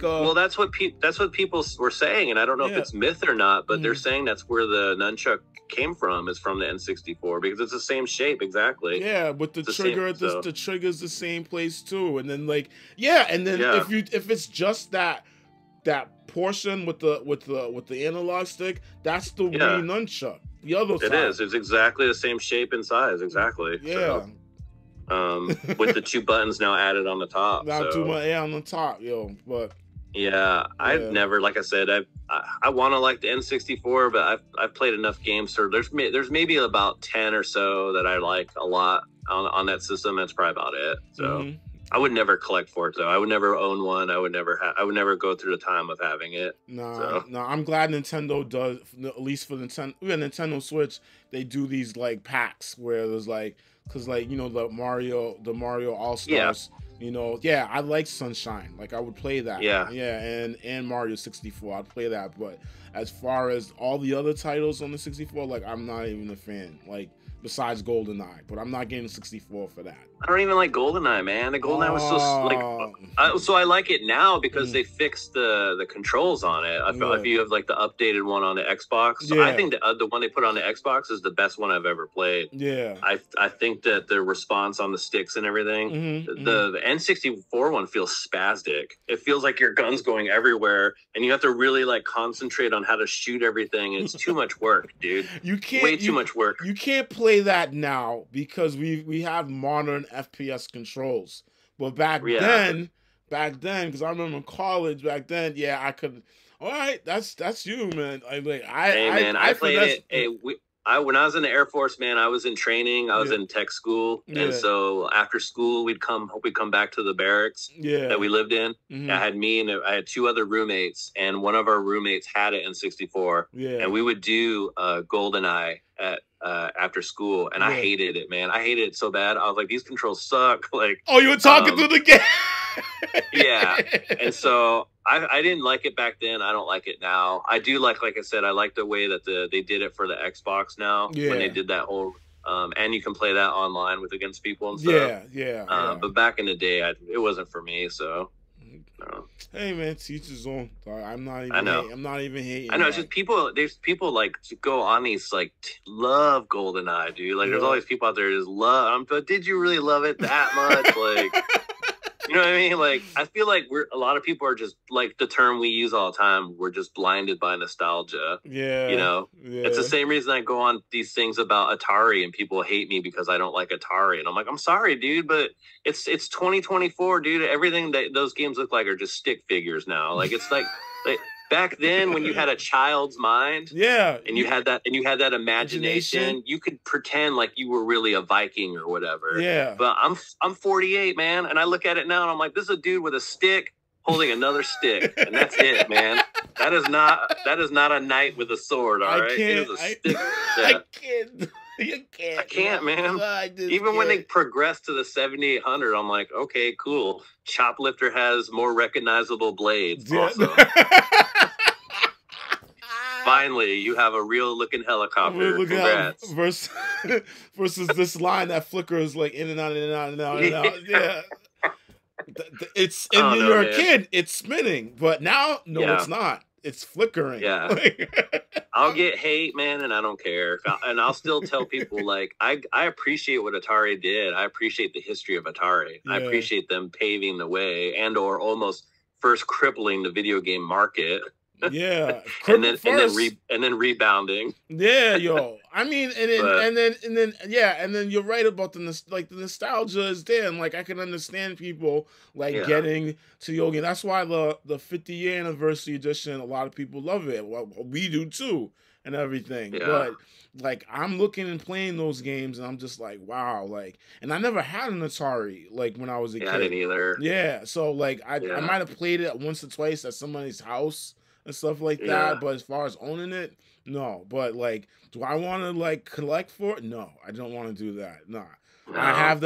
Well, that's what people were saying, and I don't know if it's myth or not, but they're saying that's where the nunchuck came from. Is from the N64 because it's the same shape exactly. Yeah, but the trigger, the trigger's the same place too, and then if it's just that portion with the analog stick, that's the Wii nunchuck. The other side. It is. It's exactly the same shape and size. Exactly. Yeah. So, with the 2 buttons now added on the top. On the top, yo. But Yeah, I've never, like I said, I want to like the N64, but I've played enough games. So there's maybe about 10 or so that I like a lot on that system. That's probably about it. So I would never collect for it though. I would never own one. I would never go through the time of having it. No, I'm glad Nintendo does, at least for Nintendo Switch, they do these like packs where there's like, cause like, you know, the Mario All Stars. You know, I like Sunshine. Like I would play that. And Mario 64, I'd play that. But as far as all the other titles on the 64, like I'm not even a fan. Like besides GoldenEye, but I'm not getting 64 for that. I don't even like GoldenEye, man. The GoldenEye was so like, so I like it now because they fixed the controls on it. I feel if you have like the updated one on the Xbox, so I think the one they put on the Xbox is the best one I've ever played. I think that the response on the sticks and everything, the N64 one feels spastic. It feels like your gun's going everywhere, and you have to really like concentrate on how to shoot everything. It's too much work, dude. Way too much work. You can't play that now because we have modern FPS controls. But back then, because I remember in college back then, I could. All right, that's you, man. I played it. When I was in the Air Force, man, I was in training. I was in tech school, and so after school, we'd come back to the barracks that we lived in. I had two other roommates, and one of our roommates had it in 64, and we would do GoldenEye at after school, and I hated it, man. I hated it so bad. I was like, these controls suck. Like, oh, you were talking through the game. And so I didn't like it back then. I don't like it now. I do like I said, I like the way that they did it for the Xbox now when they did that whole and you can play that online against people and stuff. But back in the day, it wasn't for me. So hey man, teach his own. I'm not even. I'm not even hating. I know. It's just people. There's people like to go on these like love GoldenEye, dude. Like there's all these people out there just love. But did you really love it that much? Like. You know what I mean? Like, I feel like a lot of people are just like the term we use all the time. We're just blinded by nostalgia. You know, it's the same reason I go on these things about Atari and people hate me because I don't like Atari. And I'm like, I'm sorry, dude, but it's 2024, dude. Everything that those games look like are just stick figures now. Like, it's like back then when you had a child's mind, and you had that imagination, you could pretend like you were really a Viking or whatever. But I'm 48, man, and I look at it now and I'm like, this is a dude with a stick holding another stick, and that's it, man. That is not a knight with a sword. All right, it is a stick. I can't. You can't. I can't, man. Even when they progress to the 7800, I'm like, okay, cool. Choplifter has more recognizable blades. Awesome. Finally, you have a real looking helicopter. Congrats. Versus this line that flickers like in and out, in and out, in and out, in and out. Yeah. It's when you're a kid, it's spinning, but now, it's not. It's flickering. Yeah. I'll get hate, man, and I don't care. And I'll still tell people, like, I appreciate what Atari did. I appreciate the history of Atari. I appreciate them paving the way and or almost first crippling the video game market. Yeah. and then rebounding. Yeah, yo. I mean, and then you're right about the nostalgia is there, and like I can understand people like getting to your game. That's why the 50-year anniversary edition, a lot of people love it. Well, we do too, and everything. But like I'm looking and playing those games, and I'm just like, wow, like, and I never had an Atari like when I was a kid. I didn't either. Yeah, so like I might have played it once or twice at somebody's house and stuff like that, but as far as owning it, no. But like, do I want to like collect for it? No, I don't want to do that. Nah. No. I have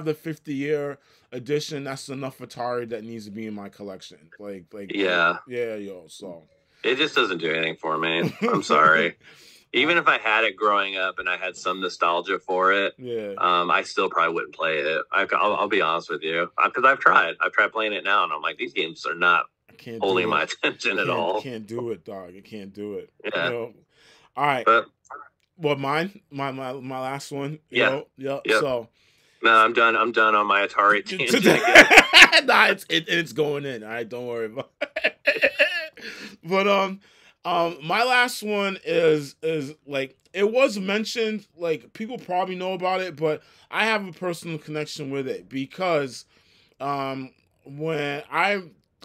the 50-year edition. That's enough Atari that needs to be in my collection. Yo. So it just doesn't do anything for me. I'm sorry. Even if I had it growing up and I had some nostalgia for it, I still probably wouldn't play it. I'll be honest with you, because I've tried playing it now, and I'm like, these games are not holding my attention at all. I can't do it, dog. I can't do it. Yeah. You know? All right. But, mine? My last one. Yep. So. No, I'm done. I'm done on my Atari tangent. Nah, it's going in. All right, don't worry about it. But my last one is like, it was mentioned, like people probably know about it, but I have a personal connection with it because when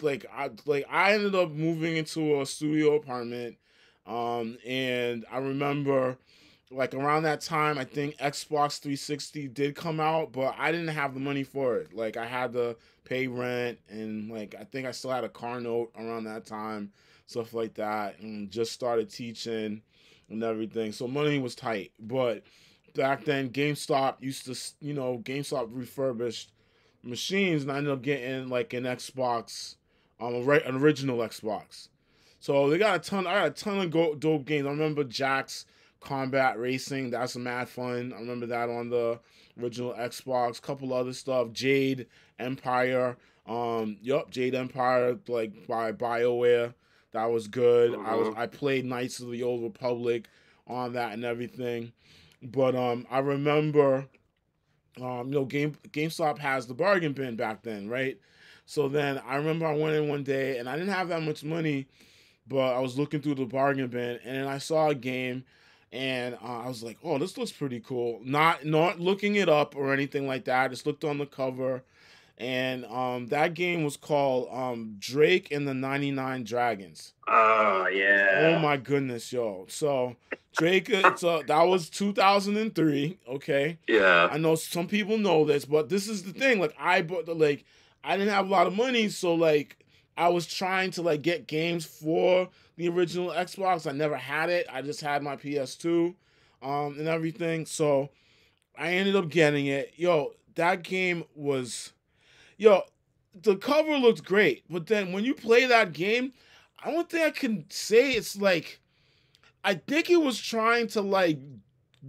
I ended up moving into a studio apartment, and I remember like around that time I think Xbox 360 did come out, but I didn't have the money for it. Like I had to pay rent, and like I think I still had a car note around that time, stuff like that, and just started teaching and everything. So money was tight, but back then GameStop used to, GameStop refurbished machines, and I ended up getting like an Xbox, an original Xbox. So I got a ton of dope games. I remember Jack's Combat Racing. That's mad fun. I remember that on the original Xbox. Couple other stuff. Jade Empire. Jade Empire, like by BioWare. That was good. I played Knights of the Old Republic on that and everything. But I remember, GameStop has the bargain bin back then, right? So then I remember I went in one day and I didn't have that much money, but I was looking through the bargain bin and then I saw a game, and I was like, oh, this looks pretty cool. Not looking it up or anything like that. I just looked on the cover, and that game was called Drake and the 99 Dragons. Oh yeah. Oh my goodness, yo. So Drake, that was 2003. Okay. Yeah. I know some people know this, but this is the thing. Like I didn't have a lot of money, so like I was trying to like get games for the original Xbox. I never had it. I just had my PS2, and everything. So I ended up getting it. Yo, that game was, the cover looked great, but then when you play that game, I don't think I can say it's like, I think it was trying to like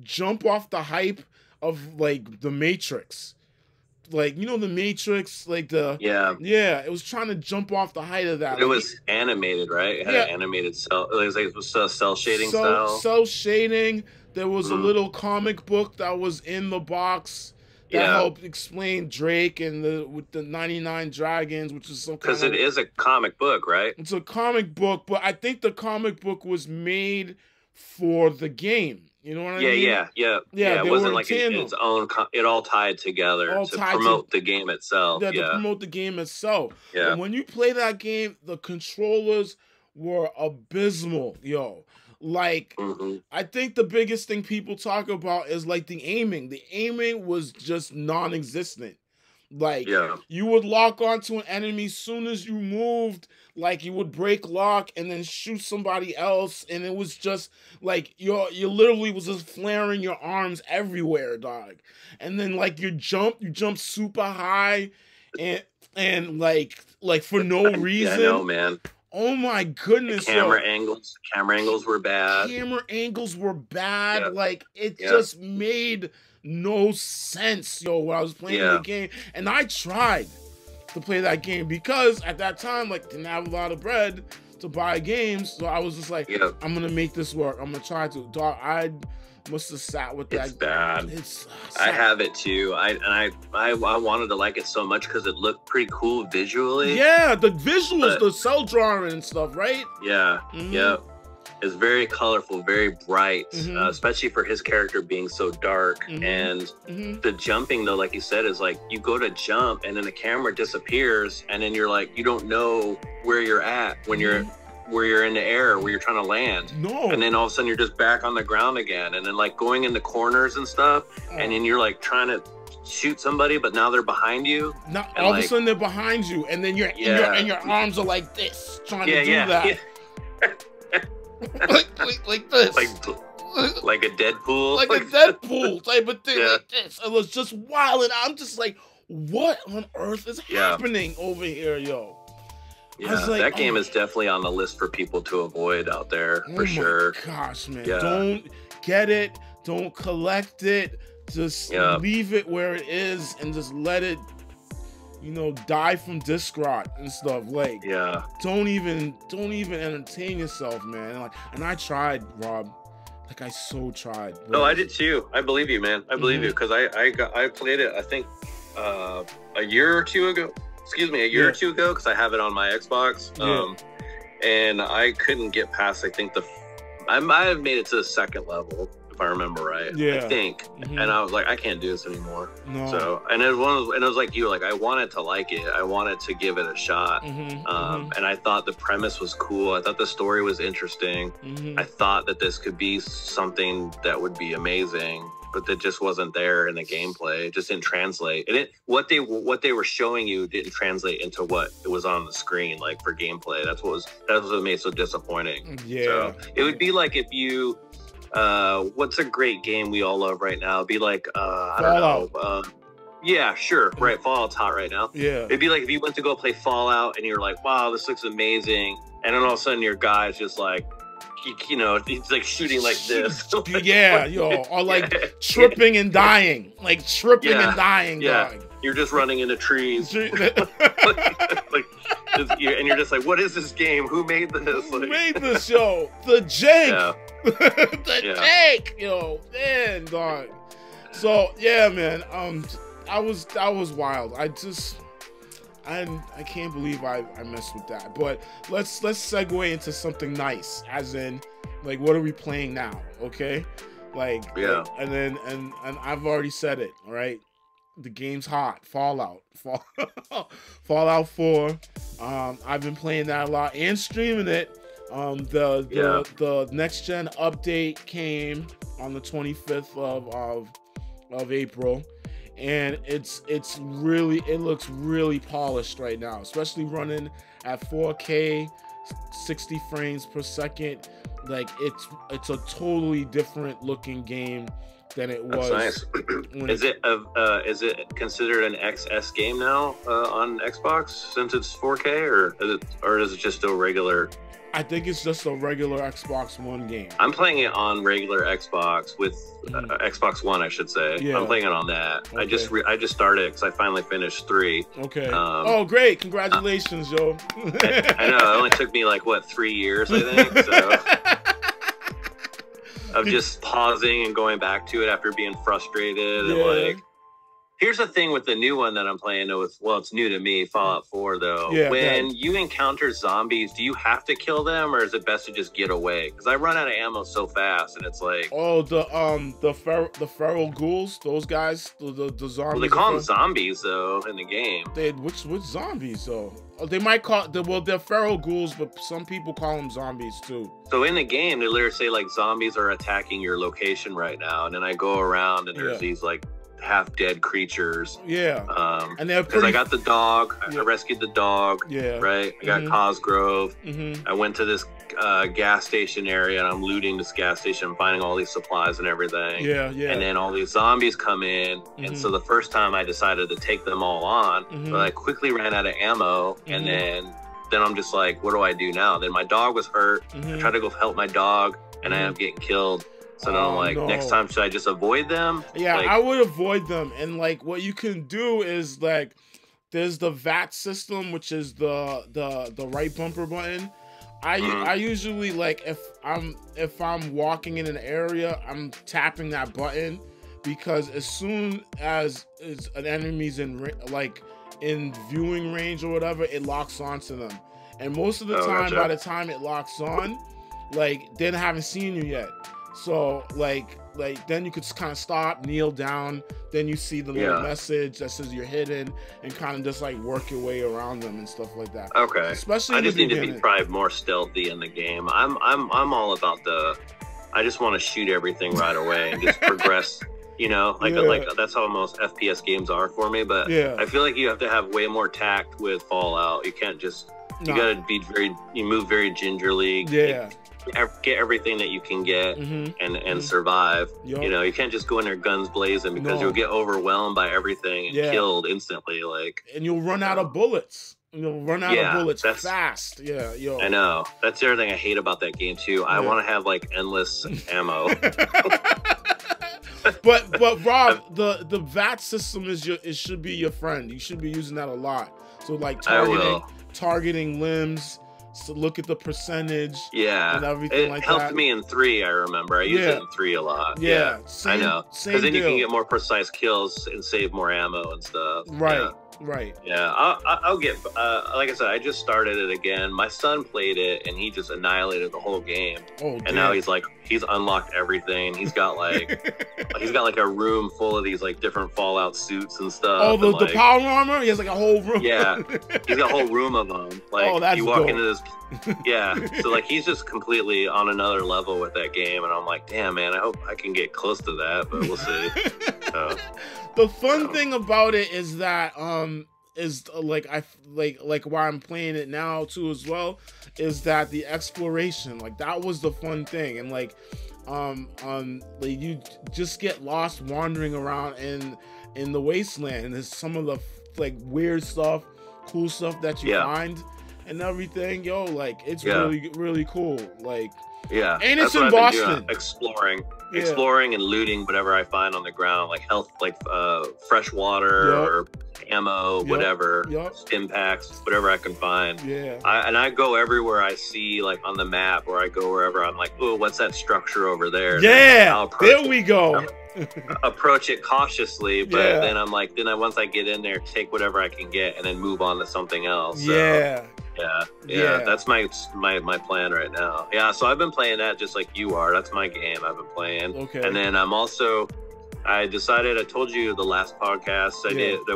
jump off the hype of like the Matrix. Like, the Matrix, like it was trying to jump off the height of that. It was animated, right? It had an animated cell. It was cell shading style. Cell shading. There was a little comic book that was in the box that helped explain Drake and with the 99 Dragons, which is some kind of... Because it is a comic book, right? It's a comic book, but I think the comic book was made for the game. You know what I mean? Yeah. It wasn't like its own. It all tied together to promote the game itself. Yeah, to promote the game itself. Yeah. And when you play that game, the controllers were abysmal, yo. Like, I think the biggest thing people talk about is like the aiming. The aiming was just non-existent. Like, you would lock onto an enemy soon as you moved. Like, you would break lock and then shoot somebody else, and it was just like you literally was just flaring your arms everywhere, dog. And then like you jump super high, and like for no reason. Yeah, I know, man. Oh my goodness! The camera angles were bad. Yeah. Like it just made no sense, when I was playing the game. And I tried to play that game because at that time, like, didn't have a lot of bread to buy games. So I was just like, I'm gonna make this work. I'm gonna try to. Dog, I must have sat with that. It's bad. I have it too. I wanted to like it so much because it looked pretty cool visually. Yeah, the visuals, the cell drawing and stuff, right? Yeah, It's very colorful, very bright, especially for his character being so dark. And the jumping, though, like you said, is like you go to jump and then the camera disappears, and then you're like, you don't know where you're at when you're in the air, where you're trying to land. No. And then all of a sudden you're just back on the ground again, and then like going in the corners and stuff, and then you're like trying to shoot somebody, but now they're behind you. Now all of a sudden they're behind you, and then your arms are like this, trying to do that. Yeah. like this, like a Deadpool, like a Deadpool type of thing, like this. It was just wild, and I'm just like, what on earth is happening over here, yo? Yeah, like, that game is definitely on the list for people to avoid out there, for sure. Gosh, man, don't get it, don't collect it, just leave it where it is, and just let it, die from disc rot and stuff. Like, don't even entertain yourself, man. And I tried, Rob. Like, I so tried. No, I did too. I believe you, man. I believe you, because I played it, I think, a year or two ago. Excuse me, a year or two ago, because I have it on my Xbox. And I couldn't get past, I think, I might have made it to the second level, if I remember right. Yeah. I think. Mm-hmm. And I was like, I can't do this anymore. No. So, and it was like you, like I wanted to like it. I wanted to give it a shot. And I thought the premise was cool. I thought the story was interesting. I thought that this could be something that would be amazing, but that just wasn't there in the gameplay. It just didn't translate. And what they were showing you didn't translate into what it was on the screen, like for gameplay. That's what made it so disappointing. Yeah. So it would be like if you what's a great game we all love right now? It'd be like I don't know. Yeah, sure. Right. Fallout's hot right now. Yeah. It'd be like if you went to go play Fallout and you're like, wow, this looks amazing. And then all of a sudden your guy's just like, you know, he's like shooting like this. Yeah, yo, or like tripping and dying. Like tripping and dying. Yeah. Dog. You're just running into trees. And you're just like, what is this game? Who made this? Who made this, yo? The Jake. Yeah. Jake, yo, man, dog. So yeah, man. I was wild. I can't believe I messed with that. But let's segue into something nice, as in, like, what are we playing now? Okay, like, yeah. And I've already said it. All right, the game's hot. Fallout 4. I've been playing that a lot and streaming it. The next gen update came on the 25th of April. And it looks really polished right now, especially running at 4K, 60 frames per second. Like it's a totally different looking game than it was. That's nice. Is it considered an XS game now on Xbox since it's 4K, or is it just a regular? I think it's just a regular Xbox One game. I'm playing it on regular Xbox with Xbox One, I should say. Yeah. I'm playing it on that. Okay. I just started it because I finally finished 3. Okay. Oh, great! Congratulations, Joe. I know. It only took me like 3 years, I think. So of just pausing and going back to it after being frustrated and like. Here's the thing with the new one that I'm playing with. Well, it's new to me, Fallout 4, though. Yeah, when you encounter zombies, do you have to kill them, or is it best to just get away? Because I run out of ammo so fast, and it's like, oh, the feral ghouls, those guys, the zombies. Well, they call them zombies though in the game. Which zombies though? They might call they're feral ghouls, but some people call them zombies too. So in the game, they literally say like zombies are attacking your location right now, and then I go around and there's these like half-dead creatures. Yeah. And they're because I got the dog. I rescued the dog. Yeah. Right. I got Cosgrove. I went to this gas station area and I'm looting this gas station. I'm finding all these supplies and everything. Yeah. Yeah. And then all these zombies come in. And so the first time I decided to take them all on, but I quickly ran out of ammo. And then I'm just like, what do I do now? Then my dog was hurt. I tried to go help my dog and I ended up getting killed. So now I'm like, next time, should I just avoid them? Yeah, like, I would avoid them. And like, what you can do is like, there's the VAT system, which is the right bumper button. I usually like if I'm walking in an area, I'm tapping that button, because as soon as an enemy's in viewing range or whatever, it locks onto them. And most of the time, by the time it locks on, like they haven't seen you yet. So like then you could kind of stop, kneel down, then you see the little message that says you're hidden, and kind of just like work your way around them and stuff like that. Okay. Especially I just need to be probably more stealthy in the game. I'm all about I just want to shoot everything right away and just progress. You know, like that's how most FPS games are for me. But I feel like you have to have way more tact with Fallout. You can't just you gotta be you move very gingerly. Yeah. Get everything that you can get and survive. Yep. You know, you can't just go in there guns blazing, because you'll get overwhelmed by everything and killed instantly. Like, and you'll run out of bullets. You'll run out of bullets fast. Yeah, yo. I know. That's the other thing I hate about that game too. I want to have like endless ammo. but Rob, the VAT system it should be your friend. You should be using that a lot. So like targeting limbs. So look at the percentage, and everything like that. It helped me in 3. I remember I used it in 3 a lot. Yeah, I know, because then you can get more precise kills and save more ammo and stuff. Right, right. Yeah, I'll get. Like I said, I just started it again. My son played it and he just annihilated the whole game. Oh, and now he's like he's unlocked everything. He's got like a room full of these like different Fallout suits and stuff. Oh, the like, power armor. He has like a whole room. Yeah, he's got a whole room of them. Like that's you walk dope. into this. Yeah, so like he's just completely on another level with that game, and I'm like, damn man, I hope I can get close to that, but we'll see. The fun thing about it is that is like why I'm playing it now too as well, is that the exploration, like that was the fun thing, and like like you just get lost wandering around in the wasteland, and there's some of the like weird stuff, cool stuff that you find and everything, yo, like it's really cool, like and it's in Boston. Exploring and looting whatever I find on the ground, like fresh water or ammo, whatever, stim packs, whatever I can find. I go everywhere I see, like on the map, or I go wherever I'm like, oh, what's that structure over there? There we go. Approach it cautiously, but then I'm like, once I get in there, take whatever I can get and then move on to something else. So, yeah, that's my plan right now. Yeah, so I've been playing that just like you are. That's my game I've been playing. Okay. And then I decided, I told you the last podcast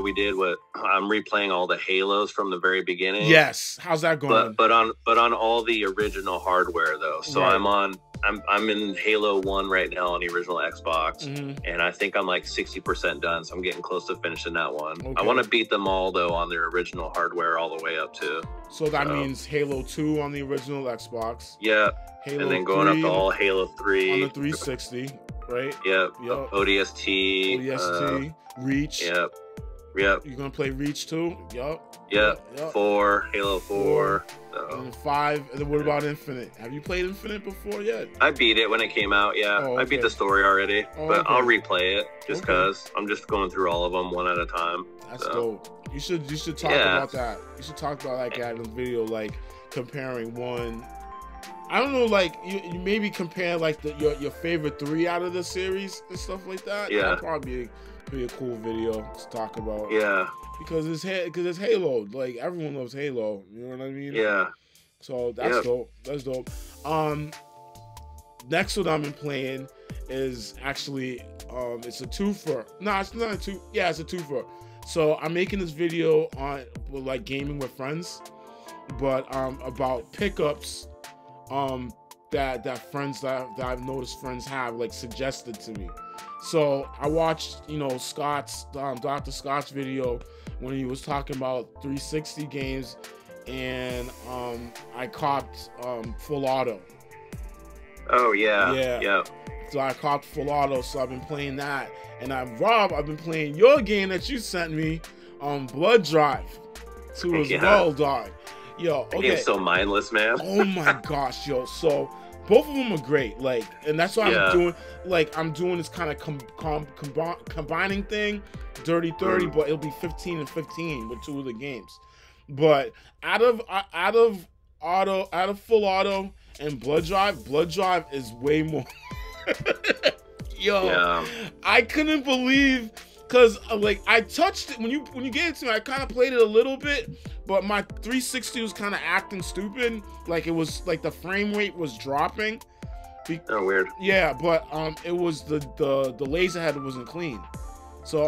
we did what I'm replaying all the Halos from the very beginning. Yes. How's that going? But on all the original hardware though. So I'm in Halo 1 right now on the original Xbox, and I think I'm like 60% done, so I'm getting close to finishing that one. Okay. I want to beat them all though on their original hardware all the way up to. So that means Halo 2 on the original Xbox. Yeah. Halo and then going up to all Halo 3 on the 360, right? Yep. ODST. Reach. Yep. You're gonna play Reach too? Yep. 4, Halo 4. And 5. And then what about Infinite? Have you played Infinite before yet? I beat it when it came out. Yeah, I beat the story already, but I'll replay it just because I'm just going through all of them one at a time. That's dope. You should talk about that. You should talk about that guy in the video, like comparing one. I don't know, like you maybe compare like your favorite 3 out of the series and stuff like that. Yeah, that'd probably be a cool video to talk about. Yeah, because it's Halo. Like everyone loves Halo. You know what I mean? Yeah. So that's dope. That's dope. Next one I've been playing is actually it's a twofer. No, it's not a two. Yeah, it's a twofer. So I'm making this video on like gaming with friends, but about pickups that friends that I've noticed friends have like suggested to me. So I watched, Scott's Dr. Scott's video when he was talking about 360 games, and I copped Full Auto. Oh yeah. So I copped Full Auto, so I've been playing that, and I've been playing your game that you sent me on Blood Drive 2 as well, dog. Yo, okay. Game's so mindless, man. Oh my gosh, yo. So both of them are great, like, and that's why I'm doing this kind of combining thing, Dirty 30, but it'll be 15 and 15 with 2 of the games. But out of Full Auto and Blood Drive is way more. Yo, I couldn't believe, because like I touched it when you gave it to me. I kind of played it a little bit, but my 360 was kind of acting stupid. Like it was like the frame rate was dropping. Oh, weird. Yeah, but it was the laser head wasn't clean. So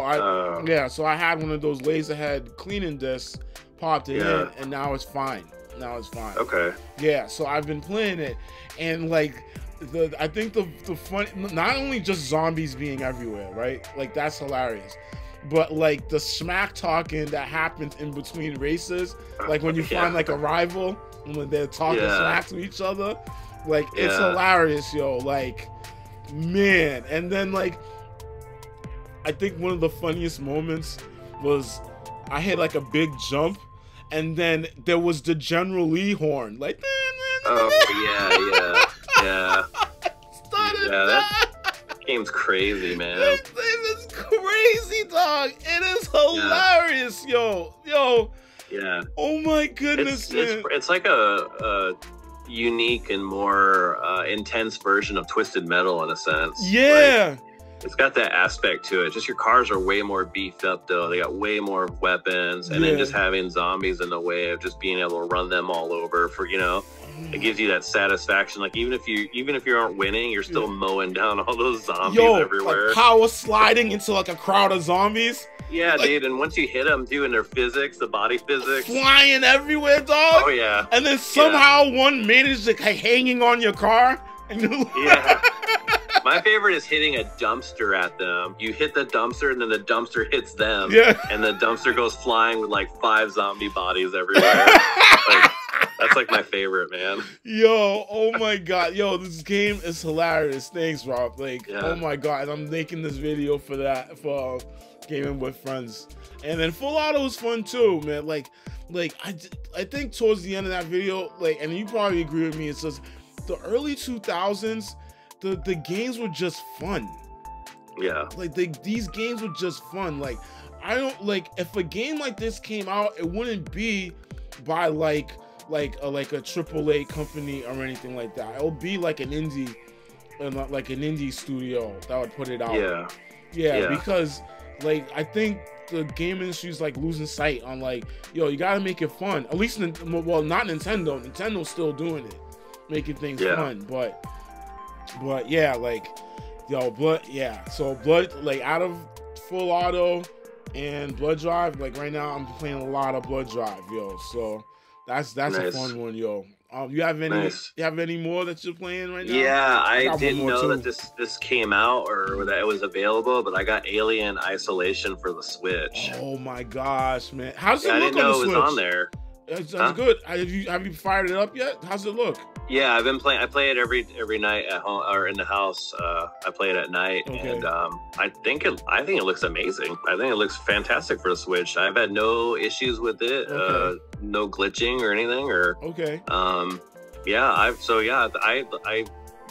so I had one of those laser head cleaning discs, popped it in, and now it's fine. Okay. Yeah, so I've been playing it, and like I think the fun, not only just zombies being everywhere, right? Like that's hilarious. But like the smack talking that happens in between races, like when you find like a rival and when they're talking smack to each other, like it's hilarious, yo. Like, man. And then like I think one of the funniest moments was I had like a big jump, and then there was the General Lee horn, like. Oh yeah. That game's crazy, man. This game is crazy, dog. It is hilarious, yo. Yeah. Oh my goodness, man. It's like a unique and more intense version of Twisted Metal in a sense. Yeah. Like, it's got that aspect to it. Just your cars are way more beefed up, though. They got way more weapons, and then just having zombies in the way of just being able to run them all over for, it gives you that satisfaction. Like even if you aren't winning, you're still mowing down all those zombies everywhere. Like power sliding into like a crowd of zombies. Yeah, like, dude. And once you hit them, too, and their physics, the body physics, flying everywhere, dog. Oh yeah. And then somehow one managed to hanging on your car. And yeah. My favorite is hitting a dumpster at them. You hit the dumpster, and then the dumpster hits them. Yeah. And the dumpster goes flying with like 5 zombie bodies everywhere. Like, that's like my favorite, man. Yo, oh my god. Yo, this game is hilarious. Thanks, Rob. Like, oh my god. And I'm making this video for that, for gaming with friends. And then Full Auto was fun too, man. Like I think towards the end of that video, like, and you probably agree with me, it says the early 2000s, the games were just fun. Yeah. Like these games were just fun. Like I don't like if a game like this came out, it wouldn't be by like a AAA company or anything like that. It would be like an indie studio that would put it out. Yeah, because like I think the game industry is like losing sight on like, yo, you gotta make it fun. At least, well, not Nintendo. Nintendo's still doing it, making things fun. But yeah, like, yo, so Blood, like, out of Full Auto and Blood Drive, like right now I'm playing a lot of Blood Drive, yo. So that's nice. A fun one, yo. You have any more that you're playing right now? Yeah, I didn't know that this came out or that it was available, but I got Alien Isolation for the Switch. Oh my gosh, man! How's it look on the Switch? I didn't know it was on there. That's good. Have you fired it up yet? How's it look? Yeah, I've been playing. I play it every night at home or in the house. I play it at night, and I think it looks amazing. I think it looks fantastic for the Switch. I've had no issues with it. No glitching or anything. I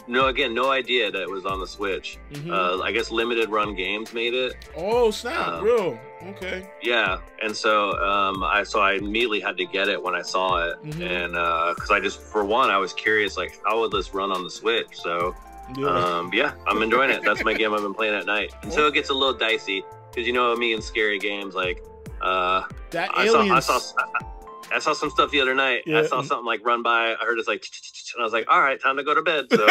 no idea that it was on the Switch. I guess Limited Run Games made it. Oh snap! Real. Okay. Yeah, and so I immediately had to get it when I saw it, and because I was curious, like, how would this run on the Switch? So I'm enjoying it. That's my game I've been playing at night. Until it gets a little dicey, because you know me and scary games, like I saw some stuff the other night. I saw something like run by. I heard it's like, and I was like, all right, time to go to bed. So.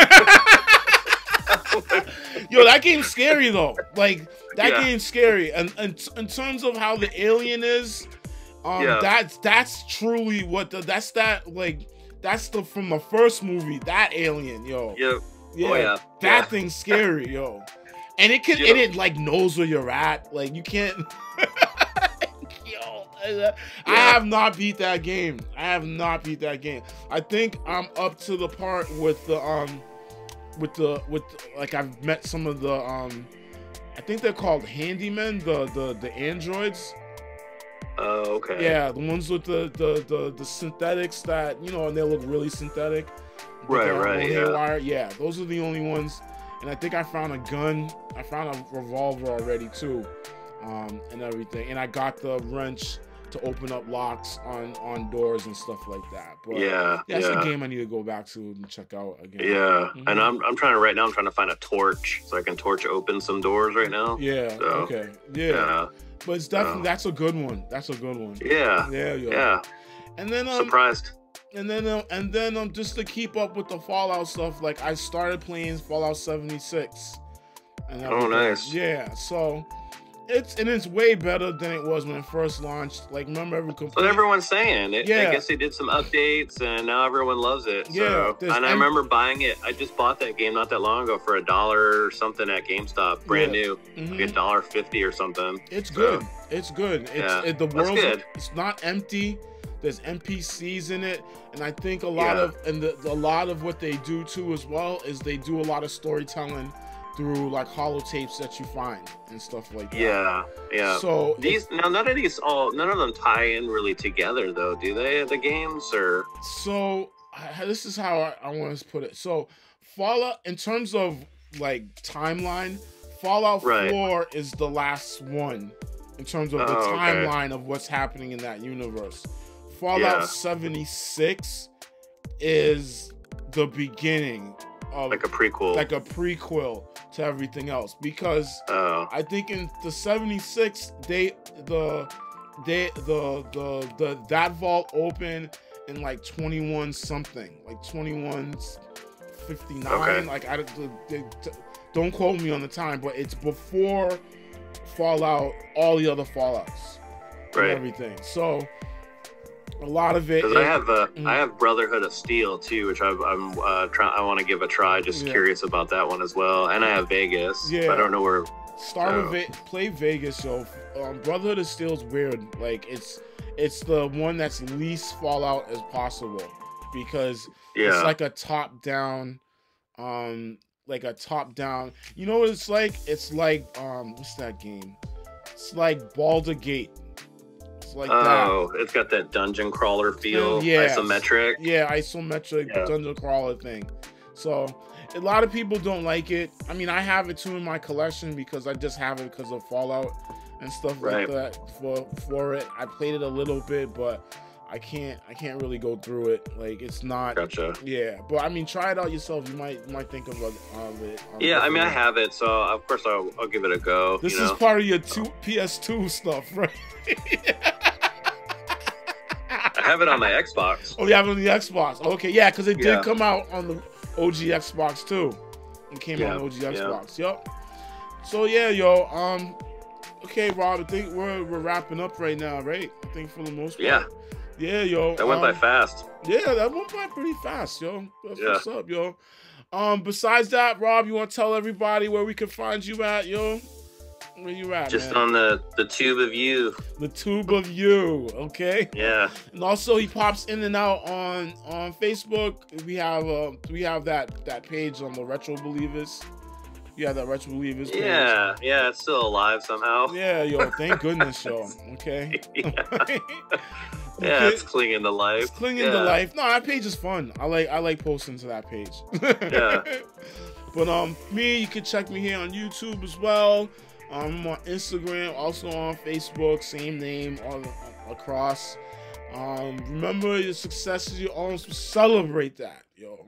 Yo, that game's scary though. Like that game's scary, and in terms of how the alien is, that's truly that's the from the first movie. That alien, yo. Yeah. That thing's scary, yo. And it like knows where you're at. Like you can't. I have not beat that game. I think I'm up to the part with the like I've met some of the I think they're called handymen, the androids. Oh, okay. Yeah, the ones with the synthetics that, you know, and they look really synthetic. Right, yeah. Yeah, those are the only ones. And I think I found a gun. I found a revolver already too, and everything. And I got the wrench to open up locks on doors and stuff like that. But that's a game I need to go back to and check out again. Yeah, and I'm trying to find a torch so I can torch open some doors right now. Yeah. So, okay. Yeah. But it's definitely that's a good one. Yeah. And then surprised. And then just to keep up with the Fallout stuff, like I started playing Fallout 76. And nice. Yeah. So. It's way better than it was when it first launched. Like, remember That's what everyone's saying. I guess they did some updates, and now everyone loves it. So. Yeah, and I remember buying it. I just bought that game not that long ago for $1 or something at GameStop, brand new, like $1.50 or something. It's good. It's good. The world. It's not empty. There's NPCs in it, and I think a lot of what they do too as well is they do a lot of storytelling through like holotapes that you find and stuff like that. Yeah. So none of them tie in really together though, do they? The games or so this is how I want to put it. So Fallout, in terms of like timeline, Fallout 4 is the last one in terms of the timeline of what's happening in that universe. Fallout 76 is the beginning of like a prequel to everything else, because I think in the 76 that vault opened in like 21 something, like 2159. Okay. Like don't quote me on the time, but it's before Fallout, all the other Fallouts, and everything. So a lot of it. I have Brotherhood of Steel too, which I want to give a try. Just curious about that one as well. And I have Vegas. Yeah. I don't know where. Play Vegas. So Brotherhood of Steel is weird. Like it's the one that's least Fallout as possible because it's like a top down. Like a top down. You know what it's like? It's like what's that game? It's like Baldur's Gate. It's like that. It's got that dungeon crawler feel. Yeah, Isometric. Yeah, isometric dungeon crawler thing. So a lot of people don't like it. I mean, I have it too in my collection because I just have it because of Fallout and stuff like that for it. I played it a little bit, but I can't really go through it. Like it's not. Gotcha. Yeah, but I mean, try it out yourself. You might think of it. Yeah, I mean, I have it, so of course I'll give it a go. This is part of your PS2 stuff, right? I have it on my Xbox. Oh, you have it on the Xbox. Okay, yeah, because it did come out on the OG Xbox too. It came out on OG Xbox. Yup. So yeah, yo. Okay, Rob. I think we're wrapping up right now, right? I think for the most part. Yeah. Yeah, yo. That went by fast. Yeah, that went by pretty fast, yo. That's what's up, yo. Besides that, Rob, you want to tell everybody where we can find you at, yo? Where you at, Just man? on the tube of you. The tube of you, okay? Yeah. And also, he pops in and out on Facebook. We have that page on the Retro Believers. Yeah, that Retro Believers page. Yeah, it's still alive somehow. Yeah, yo, thank goodness, yo. Okay. Yeah, it's clinging to life. It's clinging to life. No, that page is fun. I like posting to that page. Yeah. But me, you can check me here on YouTube as well. I'm on Instagram, also on Facebook, same name all across. Remember, your success is your own, so celebrate that, yo.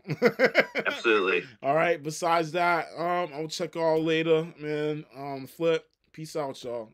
Absolutely. All right. Besides that, I'll check y'all later, man. Flip. Peace out, y'all.